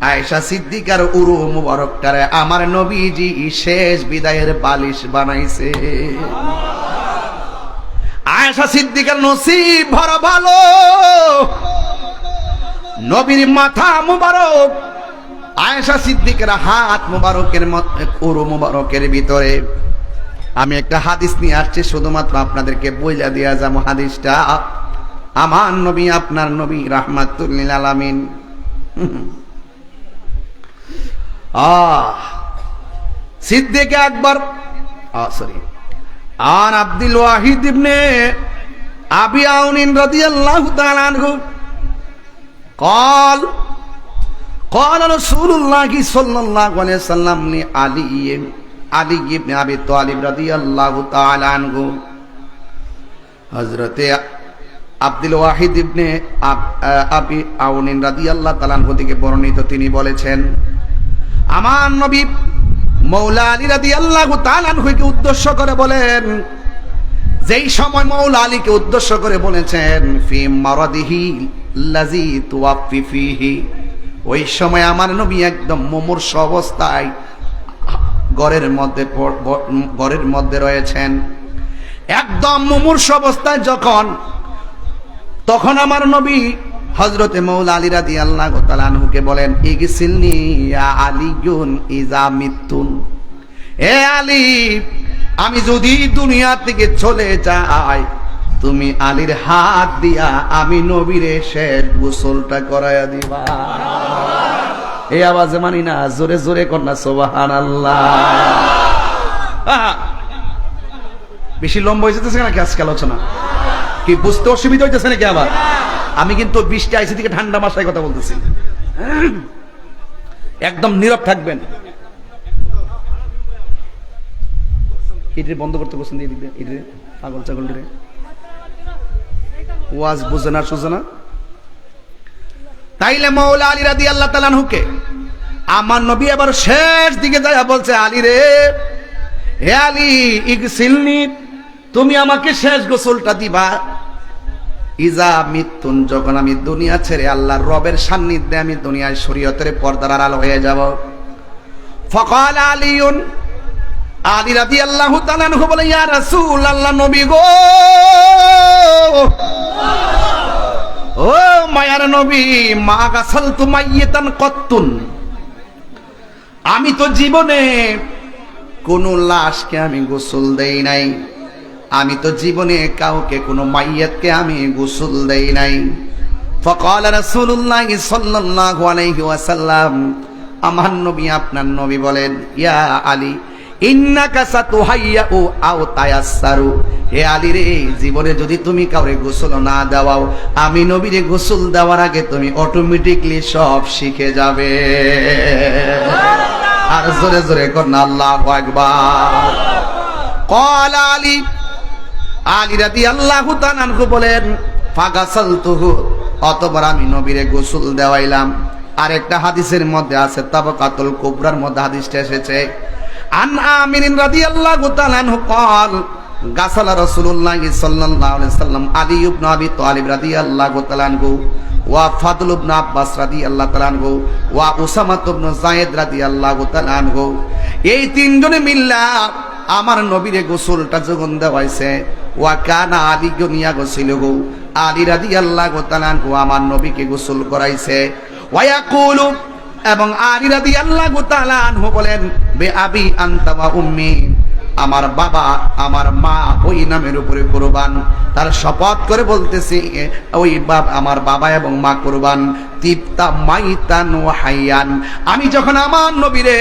আয়েশা সিদ্দিকার উরু মুবারকটারে আমার নবীজি শেষ বিদায়ের বালিশ বানাইছে। আয়েশা সিদ্দিকার নসিব ভরা ভালো, নবীর মাথা মুবারক, আয়েশা সিদ্দিকার হাত মুবারকের উরু মুবারকের ভিতরে। আমি একটা হাদিস নিয়ে আসছি, শুধুমাত্র আপনাদেরকে বইলা দিয়া যাবো হাদিসটা। আমার নবী আপনার নবী রাহমাতুল লিল আলামিন। সিদ্দিক আকবর আর আব্দুল ওয়াহিদ ইবনে আবি আউন রাদিয়াল্লাহু তাআলা আনহু قال قال رسول الله صلى الله عليه وسلم علي ibn আবি তালিব রাদিয়াল্লাহু তাআলা আনহু। হযরতে আব্দুল ওয়াহিদ ইবনে আবি আউন রাদিয়াল্লাহু তাআলা আনহু থেকে বর্ণিত, তিনি বলেছেন আমার নবী মৌলা আলী রাদিয়াল্লাহু তাআলা আনহুকে উদ্দেশ্য করে বলেন, যেই সময় মৌলা আলীকে উদ্দেশ্য করে বলেছেন ফি মারাদিহি লাযী তুওয়াফি ফিহি, ওই সময় আমার নবী একদম মুমূর্ষ অবস্থায় ঘরের মধ্যে রয়েছেন। একদম মুমূর্ষ অবস্থায় তখন আমার নবী হযরতে মৌলা আলী রাদিয়াল্লাহু তাআলা আনহুকে বলেন, ইগসিলনি ইয়া আলিয়ুন ইযা মিতুন, এ আলী আমি যদি দুনিয়া থেকে চলে যাই, তুমি আলীর হাত দিয়া আমি নবীরে শেষ গোসলটা করায়া দিবা। এই আওয়াজে মানি না, জোরে জোরে কন্যা সুবহানাল্লাহ। বেশি লম্বা হয়ে যেতেছে নাকি আজকে আলোচনা? কি বুঝতে অসুবিধা হইতেছে নাকি? আবার আমি কিন্তু 20টা আইসি থেকে ঠান্ডা মাসায় কথা বলতেছি, একদম নীরব থাকবেন। এটা বন্ধ করতে বলছেন, দিয়ে দিবেন এটা পাগল ছাগল রে, ওয়াজ বুঝে না সুঝে না। তাইলে মৌলা আলী রাদিয়াল্লাহু তাআলা আনহুকে আমার নবী আবার শেষ দিকে যায় বলছে, আলী রে, হে আলী ইগসিলনি, তুমি আমাকে শেষ গোসলটা দিবা ইজা মিতুন, যখন আমি দুনিয়া ছেড়ে আল্লাহর রবের সান্নিধ্যে আমি দুনিয়ায় শরীয়তের পর্দার আড়াল হয়ে যাব। ফাকাল আলীউন, আলী রাদিয়াল্লাহু তাআলা আনহু বলে, ইয়া রাসূলুল্লাহ, নবী গো, ও মায়ার নবী, মা গাসালতু মাইয়িতান কত্তুন, আমি তো জীবনে কোন লাশকে আমি গোসল দেই নাই, আমি তো জীবনে কাউকে কোনো মাইয়াতকে আমি গোসল দেই নাই। ফাকাল রাসূলুল্লাহ সাল্লাল্লাহু আলাইহি ওয়াসাল্লাম, আমার নবী আপনার নবী বলেন, ইয়া আলী ইন্নাকা সাতুহাইয়্যু আও তায়াসসারু, হে আলী রে, জীবনে যদি তুমি কাউরে গোসল না দেওয়াও, আমি নবীরে গোসল দেওয়ার আগে তুমি অটোমেটিকলি সব শিখে যাবে। আর জোরে জোরে করুন আল্লাহু আকবার। قال আলী, আলী রাদিয়াল্লাহু তাআলা আনহু বলেন, ফাগাসালতুহু, অতঃপর আমি নবীরে গোসল দেওয়াইলাম। আরেকটা হাদিসের মধ্যে আছে, তাবাকাতুল কুবরার মধ্যে হাদিসটা এসেছে, আন আমির রাদিয়াল্লাহু তাআলা আনহু قال গাসালা রাসূলুল্লাহ সাল্লাল্লাহু আলাইহি ওয়াসাল্লাম আলী ইবনে আবি তালিব রাদিয়াল্লাহু তাআলা আনহু ওয়া ফাদল ইবনে আব্বাস রাদিয়াল্লাহু তাআলা আনহু ওয়া উসামা ইবনে যায়েদ রাদিয়াল্লাহু তাআলা আনহু, এই তিনজনে মিল্লা আমার নবীরে গোসলটা যখন দেওয়াইছে। ওয়া কানা আলী গুনিয়া গোসলহু, আলী রাদিয়াল্লাহু তাআলা আনহু আমার নবীকে গোসল করাইছে। ওয়া ইয়াকুলু, এবং আলী রাদিয়াল্লাহু তাআলা আনহু বলেন, বে আবি আনতা ওয়া উম্মি, আমার বাবা আমার মা ওই নামের উপরে কুরবান। তার শপথ করে বলতেছি ওই আমার বাবা এবং মা কুরবান, তিপ্তা মাইতান ওয়া হাইয়ান। আমি যখন আমার নবীরে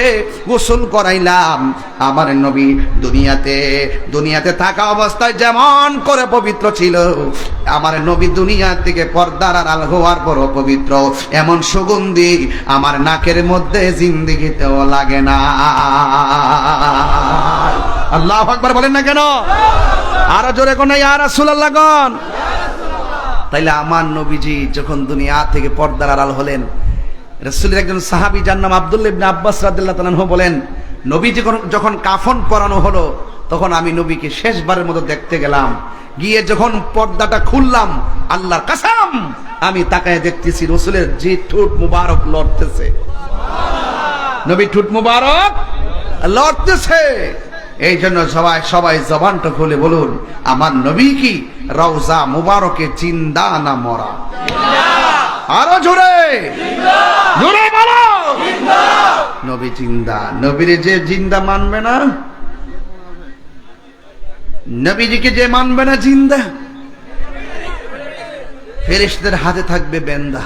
গোসল করাইলাম, আমার নবী দুনিয়াতে থাকা অবস্থায় যেমন করে পবিত্র ছিল, আমার নবী দুনিয়া থেকে পর্দার আড়াল হওয়ার পরও পবিত্র। এমন সুগন্ধি আমার নাকের মধ্যে জিন্দেগিতেও লাগে না। আল্লাহু আকবার বলেন না কেন? আরো জোরে কোন ইয়া রাসূলুল্লাহ কোন? তাইলে আমার নবীজি যখন দুনিয়া থেকে পর্দার আড়াল হলেন, রাসূলের একজন সাহাবী যার নাম আব্দুল্লাহ ইবনে আব্বাস রাদিয়াল্লাহু তাআলা আনহু বলেন, নবীজি যখন কাফন পরানো হলো, তখন আমি নবীকে শেষবারের মতো দেখতে গেলাম। গিয়ে যখন পর্দাটা খুললাম, আল্লাহর কসম আমি তাকায় দেখতেছি রাসূলের যে ঠোঁট মুবারক লড়তেছে। নবী ঠোঁট মুবারক লড়তেছে। এই জন্য সবাই জবানটা খুলে বলুন, আমার নবী কি রওজা মুবারকে জিন্দা না মরা? আরো জোরে জোরে বলো, নবী জিন্দা। নবীরে যে জিন্দা মানবে না, নবীজিকে যে মানবে না জিন্দা, ফেরেশতাদের হাতে থাকবে বেন্দা।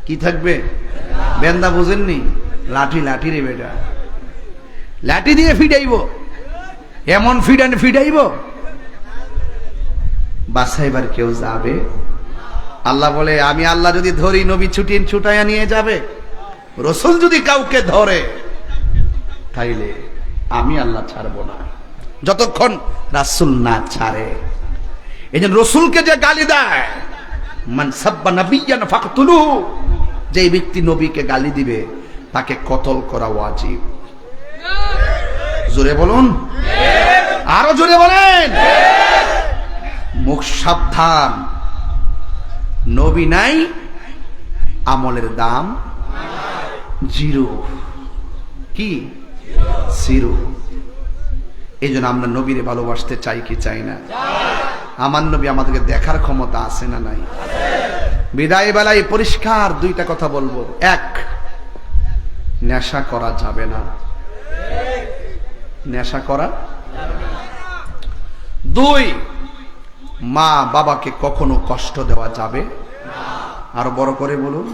কি থাকবে? বেন্দা বুঝেননি? লাঠি রে বেটা, লাঠি দিয়ে ফিডাইব, এমন ফিডাইব বাসাইবার কেউ যাবে? আল্লাহ বলে, আমি আল্লাহ যদি ধরি, নবী ছুটাইয়া নিয়ে যাবে। রাসূল যদি কাউকে ধরে, তাইলে আমি আল্লাহ ছাড়বো না যতক্ষণ রাসূল না ছাড়ে। এই জন্য রাসূলকে যে গালি দেয়, মান সাব্বা নাবিয়্যান ফাকতুলুহু, যে ব্যক্তি নবীকে গালি দিবে তাকে কতল করা ওয়াজিব। জোরে বলুন, আরো জোরে বলেন। মুখ সাবধান, নবী নাই, আমলের দাম জিরো। কি? জিরো। এই জন্য আমরা নবীরে ভালোবাসতে চাই কি চাই না? আমার নবী আমাদেরকে দেখার ক্ষমতা আছে না নাই? বিদায় বেলায় পরিষ্কার দুইটা কথা বলবো। এক, নেশা করা যাবে না। নেশা করা। দুই, মা বাবাকে কখনো কষ্ট দেওয়া যাবে? আরো বড় করে বলুন,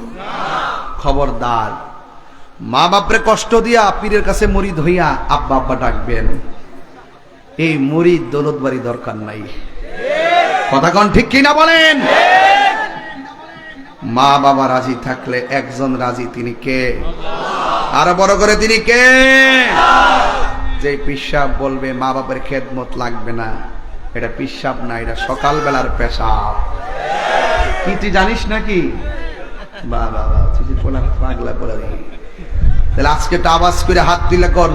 খবরদার। মা বাপরে কষ্ট দিয়া পীরের কাছে মুরিদ হইয়া আব্বা আব্বা ডাকবেন, এই মুরিদ দৌলত বাড়ি দরকার নাই। কথা কোন ঠিক কিনা বলেন? মা বাবা রাজি থাকলে একজন রাজি, তিনি কে? আরো বড় করে, তিনি কে? যে পিশাব বলবে মা বাবার খেদমত লাগবে না, এটা পিশাব না, এটা সকালবেলার পেশাব। কি তুই জানিস নাকি? বাবা পাগলা বলে। তাহলে আজকে আওয়াজ করে হাত তুলে কোন,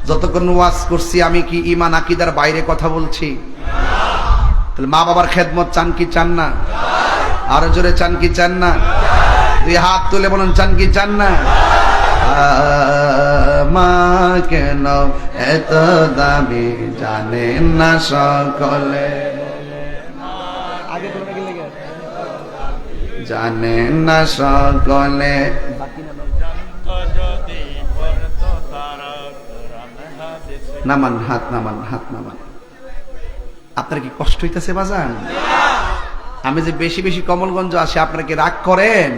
যতক্ষণ ওয়াজ করছি আমি কি ঈমান আকীদার বাইরে কথা বলছি? তাহলে মা বাবার খেদমত চান কি চান না? আরো জোরে চান কি চান না? তুই হাত তুলে বলুন, চান কি চান না? মা কেন এত দামি জানেন না সকলে, জানেন না সকলে। নামান হাত, নামান হাত, নামান। আপনার কি কষ্ট হইতেছে বাজান? আমি যে বেশি বেশি কমলগঞ্জ আসি, আপনারা কি রাগ করেন?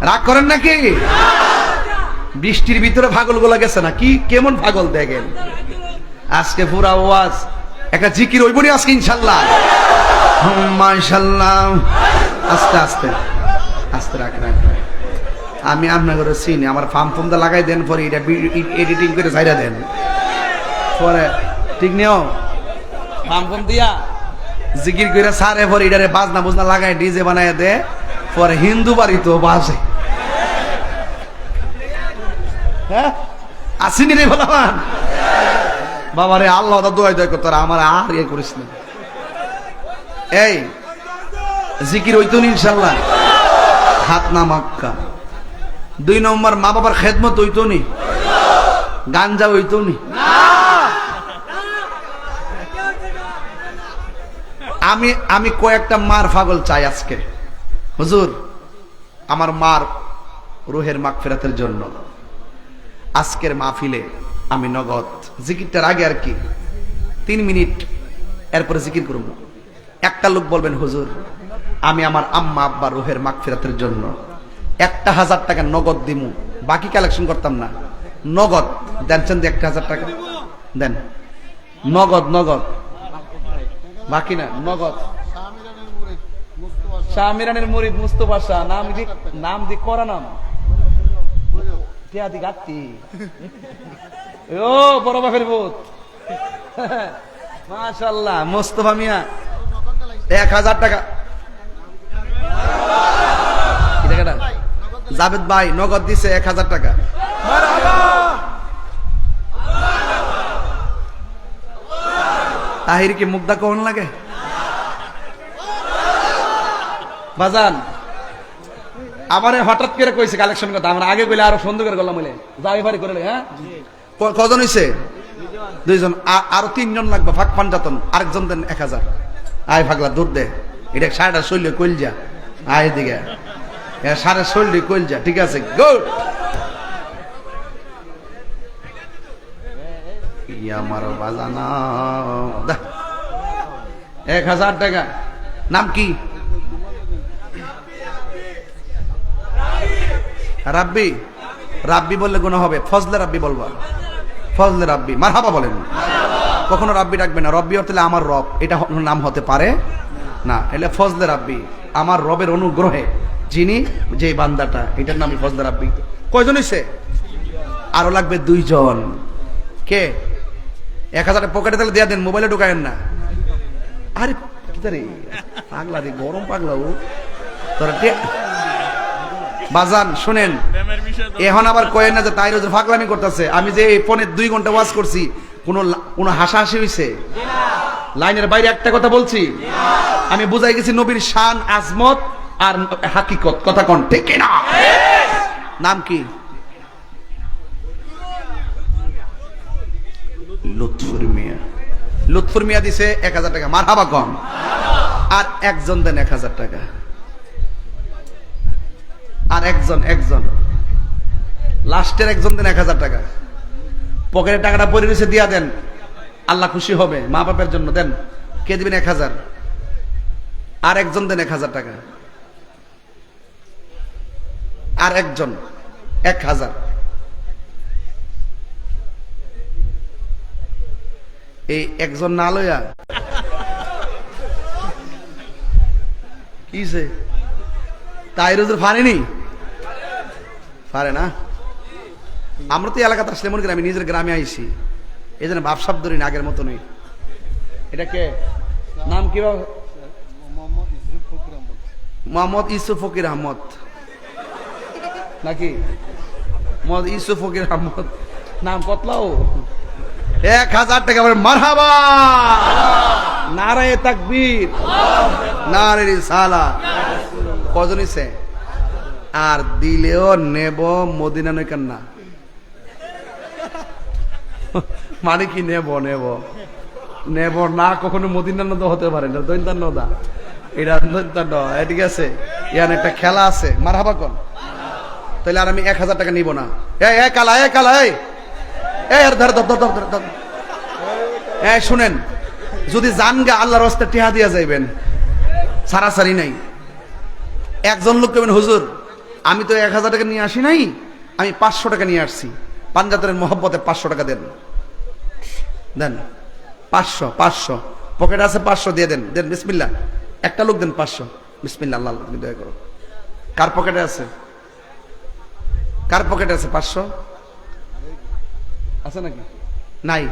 রাগ করেন নাকি? বৃষ্টির ভিতরে পাগল গুলা গেছে না কি? কেমন পাগল দেখেন। আজকে পুরা ওয়াজ একটা জিকির হইব নি আজকে ইনশাআল্লাহ। মাশাআল্লাহ। আস্তে আস্তে আস্তে রাখ রাখ। আমি আপনার ঘরে চিনি, আমার ফার্ম দা লাগাই দেন, পরে এটা এডিটিং করে ছাইরা দেন, পরে ঠিক নিও ফার্ম দিয়া জিকির করে সারে, পরে এটারে বাজনা বুজনা লাগাই ডিজে বানায় দে, পরে হিন্দু বাড়ি তো বাজে। হ্যাঁ আসিনি রে বলবান বাবা রে, আল্লাহ দোয়াই দোয়াই করতে, আমার আর ইয়ে করিস না। এই জিকির হইতো নি ইনশাল্লাহ। হাত না মাক্কা। 2 নম্বর, মা বাবার খেদমত হইতো নি? গাঞ্জা হইতো নি? আমি কয়েকটা মার পাগল চাই আজকে। হুজুর, আমার মার রুহের মাগফিরাতের জন্য আজকের মাহফিলে আমি নগদ। জিকিরটার আগে আর কি 3 মিনিট, এরপরে জিকির করব। একটা লোক বলবেন হুজুর আমি আমার আম্মা আব্বা রুহের মাগফিরাতের জন্য 1000 টাকা নগদ দিমু, বাকি কালেকশন করতাম না, নগদ দেন। 1000 টাকা দেন, নগদ নগদ, বাকি না, নগদ। শামিরানের মুরিদ মুস্তফা শাহ, নাম দি করা নাম টিয়াদি গাত্তি। ও বড় বাপের ভূত, মাশাআল্লাহ মুস্তফা মিয়া 1000 টাকা। কি টাকাটা? জাবেদ ভাই নগদ দিছে 1000 টাকা। তাহির কি মুগ্ধা কোন লাগে বাজান? আমারে হঠাৎ করে কইছে কালেকশন কথা, আমরা আগে কইলে আরো সুন্দর করে গেলাম বলে যাই ভারি করে। হ্যাঁ কজন হইছে? 2 জন, আরো 3 জন লাগবে। ফাঁক পাঞ্জাতন আরেকজন দেন 1000। আয় ফাগলা দূর দে, এটা সাড়ে শৈল্য কইল যা, আয় দিকে সাড়ে শৈল্য কইল যা। ঠিক আছে, গুড। আমার বাজানা 1000 টাকা। নাম কি? রাব্বি। রাব্বি বললে গুনাহ হবে, ফজলে রাব্বি বলবা। ফজলে রাব্বি, মারহাবা বলেন। কখনো রাব্বি ডাকবে না, রব্বি অর্থে আমার রব, এটা নাম হতে পারে না। এলে ফজলে রাব্বি, আমার রবের অনুগ্রহে যিনি, যে বান্দাটা, এটার নামই ফজলে রাব্বি। কয়জন হইছে? আরো লাগবে 2 জন। কে? 1000 পকেটে তাহলে দিয়া দেন, মোবাইলে ঢুকায়েন না। আরে কি পাগলা রে, গরম পাগলা ও তোরা। বাজান শুনেন, এখন আবার কয়েন না যে তাই রোজ ফাগলামি করতেছে। আমি যে এই ফোনে 2 ঘন্টা ওয়াজ করছি, কোন হাসাহাসি হইছে? লাইনের বাইরে একটা কথা বলছি? আমি বুঝাই গেছি নবীর শান, আজমত আর হাকিকত। কথা কোন ঠিক কিনা? নাম কি? লুৎফুর মিয়া। লুৎফুর মিয়া দিছে 1000 টাকা। মারহাবা কম। আর একজন দেন 1000 টাকা। আর একজন লাস্টের একজন দেন 1000 টাকা। পকেটে টাকাটা পড়ে রয়েছে, দিয়া দেন, আল্লাহ খুশি হবে, মা বাপের জন্য দেন। কে দিবেন? 1000। আর একজন দেন 1000 টাকা। আর একজন 1000। এই একজন না লইয়া কিছে তাই রোজের ফারেনি, পারে না। আমরা তো এলাকাতে আসলে মনে করি আমি নিজের গ্রামে আইছি, এই জন্য ভাবসাব ধরি না, আগের মতো নেই। এটা কে? নাম কি? মোহাম্মদ ইউসুফ ফকির আহমদ নাকি? মোহাম্মদ ইউসুফ ফকির আহমদ নাম কতলাও। 1000 টাকা। মারহাবা, নারায়ে তাকবীর, নারে রিসালাত। কজন হইছে? আর দিলেও নেব, মদিনা নয় কান্না। মানে কি নেব নেব নেব না, কখনো মদিনা নদা হতে পারে না, দৈন্তান নদা। এটা দৈন্তান, ঠিক আছে। ইয়ান একটা খেলা আছে। মারহাবা কোন? তাহলে আর আমি 1000 টাকা নিব না। এই কালা, এই কালা, এই শুনেন, যদি জানগা আল্লাহর রাস্তায় টিহা দিয়া যাইবেন, সারাসারি নাই। একজন লোক কেবেন হুজুর আমি তো 1000 টাকা নিয়ে আসি নাই, আমি 500 টাকা নিয়ে আসছি, পাঞ্জাতের মহব্বতে 500 টাকা দেন। দেন 500 পকেটে আছে, 500 দিয়ে দেন। দেন বিসমিল্লাহ। একটা লোক দেন 500। বিসমিল্লাহ, আল্লাহ তুমি দয়া করো। কার পকেটে আছে? কার পকেটে আছে 500? আছে নাকি? নাই।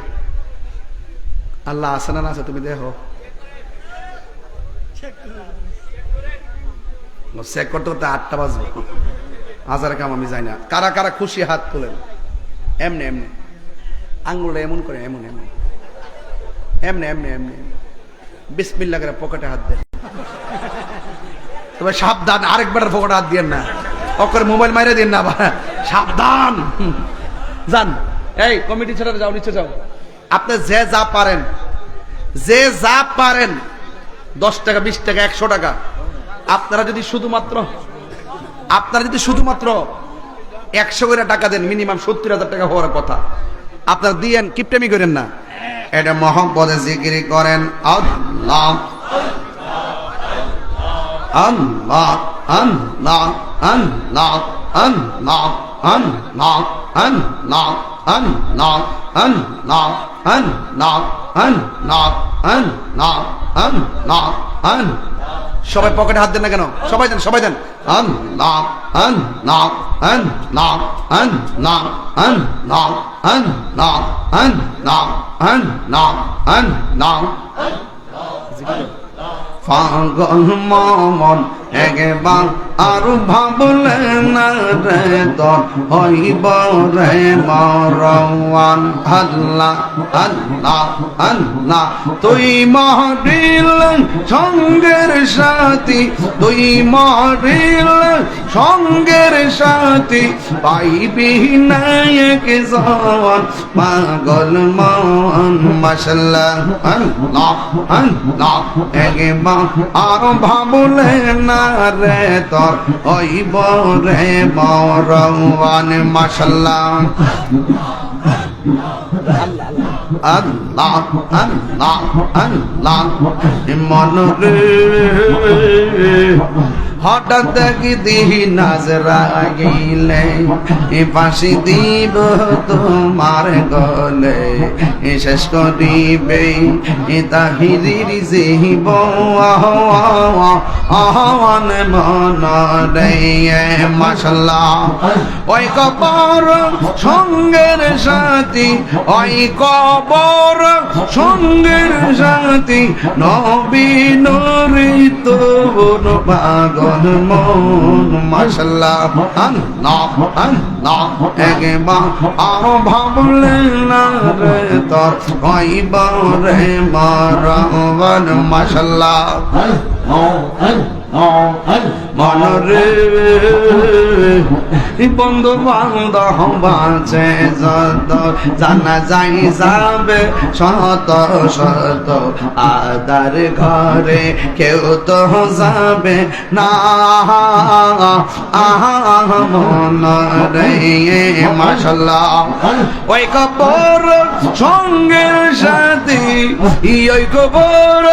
আল্লাহ আছে না আছে তুমি দেখো। চেক করতে করতে 8টা বাজবে। হাজার কাম আমি যাই না। কারা কারা খুশি হাত তোলেন। এমনি এমনি আঙ্গুলটা এমন করে, এমন এমনি এমনি এমনি এমনি বিসমিল্লাহ করে পকেটে হাত দেন। তবে সাবধান, আরেকবার পকেটে হাত দিয়েন না, অকরে মোবাইল মাইরে দিন না, সাবধান। যান, এই কমিটি ছেড়ে যাও, নিচে যাও। আপনি যে যা পারেন, যে যা পারেন, 10 টাকা, 20 টাকা, 100 টাকা। আপনারা যদি শুধুমাত্র 100 করে টাকা দেন, মিনিমাম 70,000 টাকা হওয়ার কথা। আপনারা দিয়েন, কিপটেমি করেন না, এটা মহব্বতে জিকির করেন আল্লাহ আল্লাহ আল্লাহ আল্লাহ আল্লাহ আল্লাহ আল্লাহ আল্লাহ আল্লাহ আল্লাহ আল্লাহ আল্লাহ আল্লাহ আল্লাহ। সবাই পকেটে হাত দেন না কেন? সবাই দেন, সবাই দেন। আল্লাহ আল্লাহ আল্লাহ আল্লাহ আল্লাহ আল্লাহ আল্লাহ আল্লাহ আল্লাহ। পাগল মন একবার আর ভাবলে না রে তোর হইব রে মরওয়ান। আল্লাহ আল্লাহ আল্লাহ তুই মরিল সঙ্গের সাথী, তুই মরিল সঙ্গের সাথী, পাইবি না এক জওয়ান। পাগল মন মাশাআল্লাহ আল্লাহ আল্লাহ একবার আর ভাবলে না রে তোর হইব রে মরওয়ান। মাশাআল্লাহ আল্লাহ আল্লাহ আল্লাহ। মন রে হঠাৎ দেখি দিহি নাজরা গিলে, ফাঁসি দিব তোমার গলে, শেষ করিবে তাহিরির জীব আহ্বান মন রে। মাশাআল্লাহ ওই কবর সঙ্গের সাথী, ওই কবর সঙ্গের সাথী, নবী নূরিত পাগল মন। মাশাআল্লাহ আল্লাহ আল্লাহ একবার আর ভাবলে না রে তোর হইব রে মরওয়ান। মাশাআল্লাহ মন রে বন্ধু বান্ধব বাঁচে যত, জানা যাই যাবে শত শত, আদার ঘরে কেউ তো যাবে না। মন রে মাশাআল্লাহ ওই কবর সঙ্গের সাথী, ওই কবর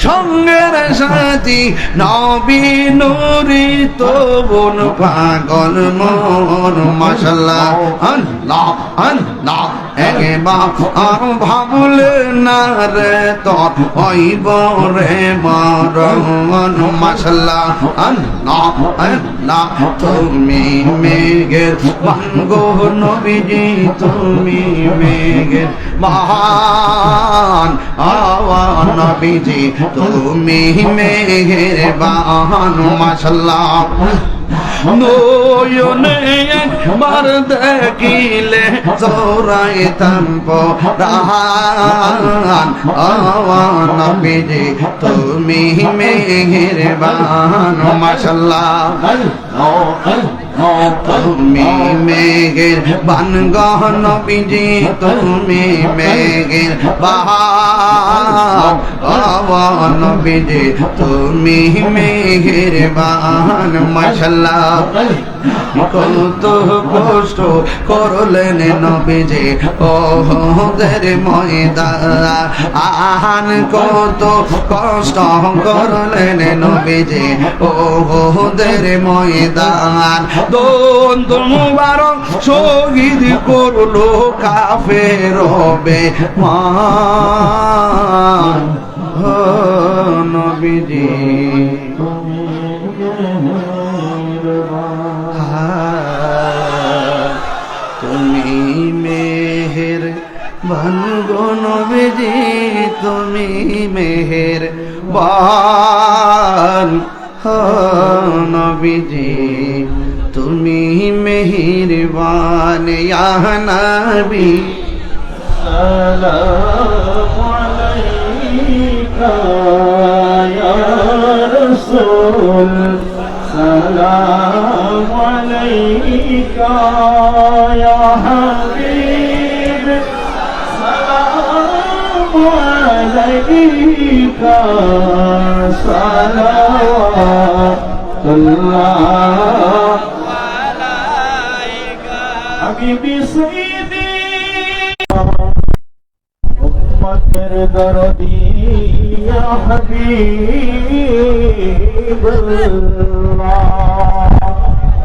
সঙ্গের সাথী, নবী নূরিত বন পাগল মন। মাশাআল্লাহ আল্লাহ আল্লাহ একবার আর ভাবলে না রে তোর হইব রে মরওয়ান। মাশাআল্লাহ আল্লাহ আল্লাহ তুমি মেঘের বানগো নবীজি, তুমি মেঘের বান আওয়া নবীজি, তুমি মেঘের বান। মাশাআল্লাহ নয়নে একবার দেখিলে জোরাইতাম পরাণ, আওয়া নবীজি তুমি মেহেরবান। মাশাআল্লাহ তুমি মেঘের বান গো নবীজি, তুমি মেঘের বান, আওয়া নবীজি তুমি মেঘের বান। মাশাআল্লাহ কত কষ্ট করলেন নবীজি ওহদের ময়দান, কত কষ্ট করলেন নবীজি ওহদের ময়দান। দন্ত মুবারক শহীদ করলো কাফের বেঈমান। ও নবীজি তুমি মেহের বান গো নবীজি, তুমি মেহের বান। নবীজি তুমি মেহেরবান। ইয়া নবী সালামু আলাইকা ইয়া রাসূল, সালামু আলাইকা ইয়া হাবিব, সালামু আলাইকা সালাওয়াতুল্লাহ আলাইকা হাবিবি সাইয়্যিদি
उम्मतेर दर्दी या हबीबल्लाह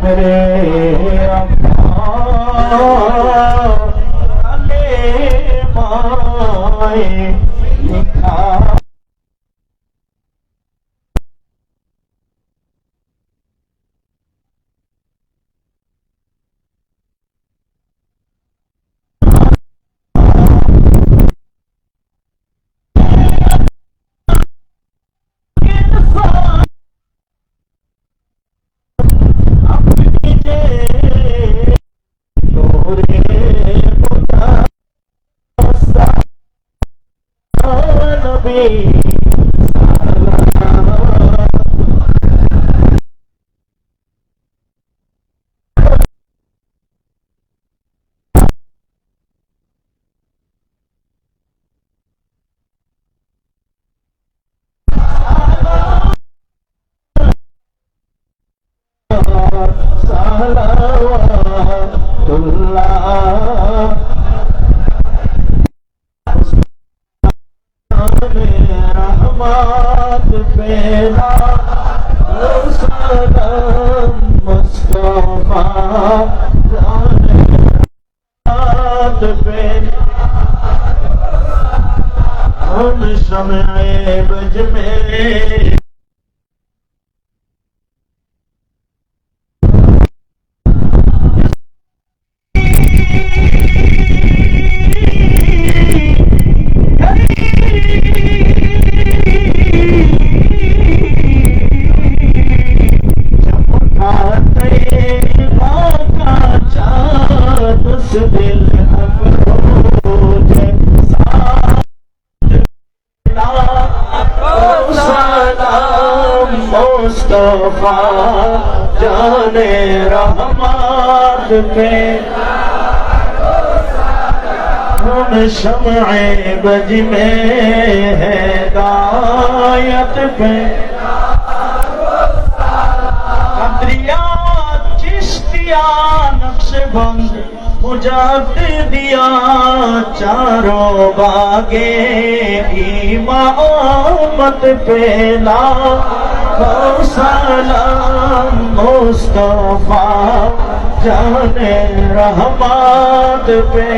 मेरे माए लिखा रहमत पेला सलाम मुस्तफा रहमत पे हम शमए बज में मुस्तफा जाने रहमत पे हम शमए बज में हिदायत पे कदरिया चिश्तिया नक्शबंद मुजद्दिदिया चारों बागे इमामत पेला सलाम मुस्तफा जाने रहमत पे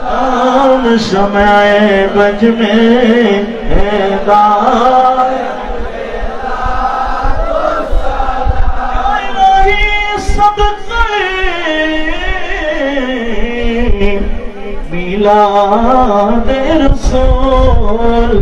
हम शमए बज में मिलाद रसूल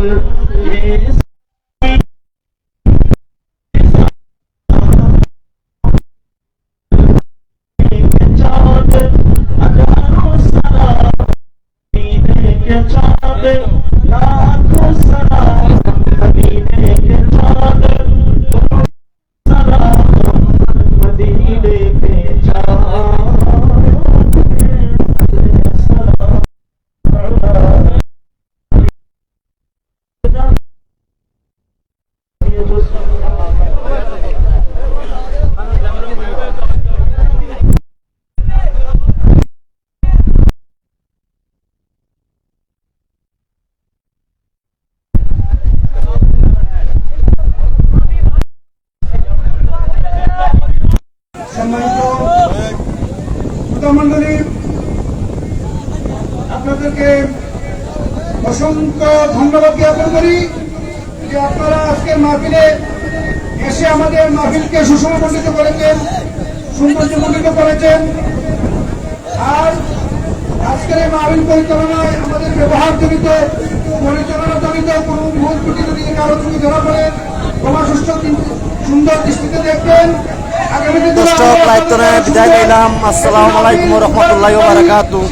মন্ডলী আপনাদেরকে অসংখ্য ধন্যবাদ জ্ঞাপন করি যে আপনারা আজকের মাহফিলে এসে আমাদের মাহফিলকে সুষমমণ্ডিত করেছেন, সৌন্দর্যমণ্ডিত করেছেন। আর আজকের এই মাহফিল পরিচালনায় আমাদের ব্যবহারজনিত পরিচালনাজনিত কোনো ভুল ত্রুটি যদি কারো ত্রুটি ধরা পড়ে ক্ষমা সুন্দর দৃষ্টিতে দেখবেন।
দর্শক লাইভ বিদায় নিলাম। আসসালামু আলাইকুম ওয়া রাহমাতুল্লাহি ওয়া বারাকাতুহু।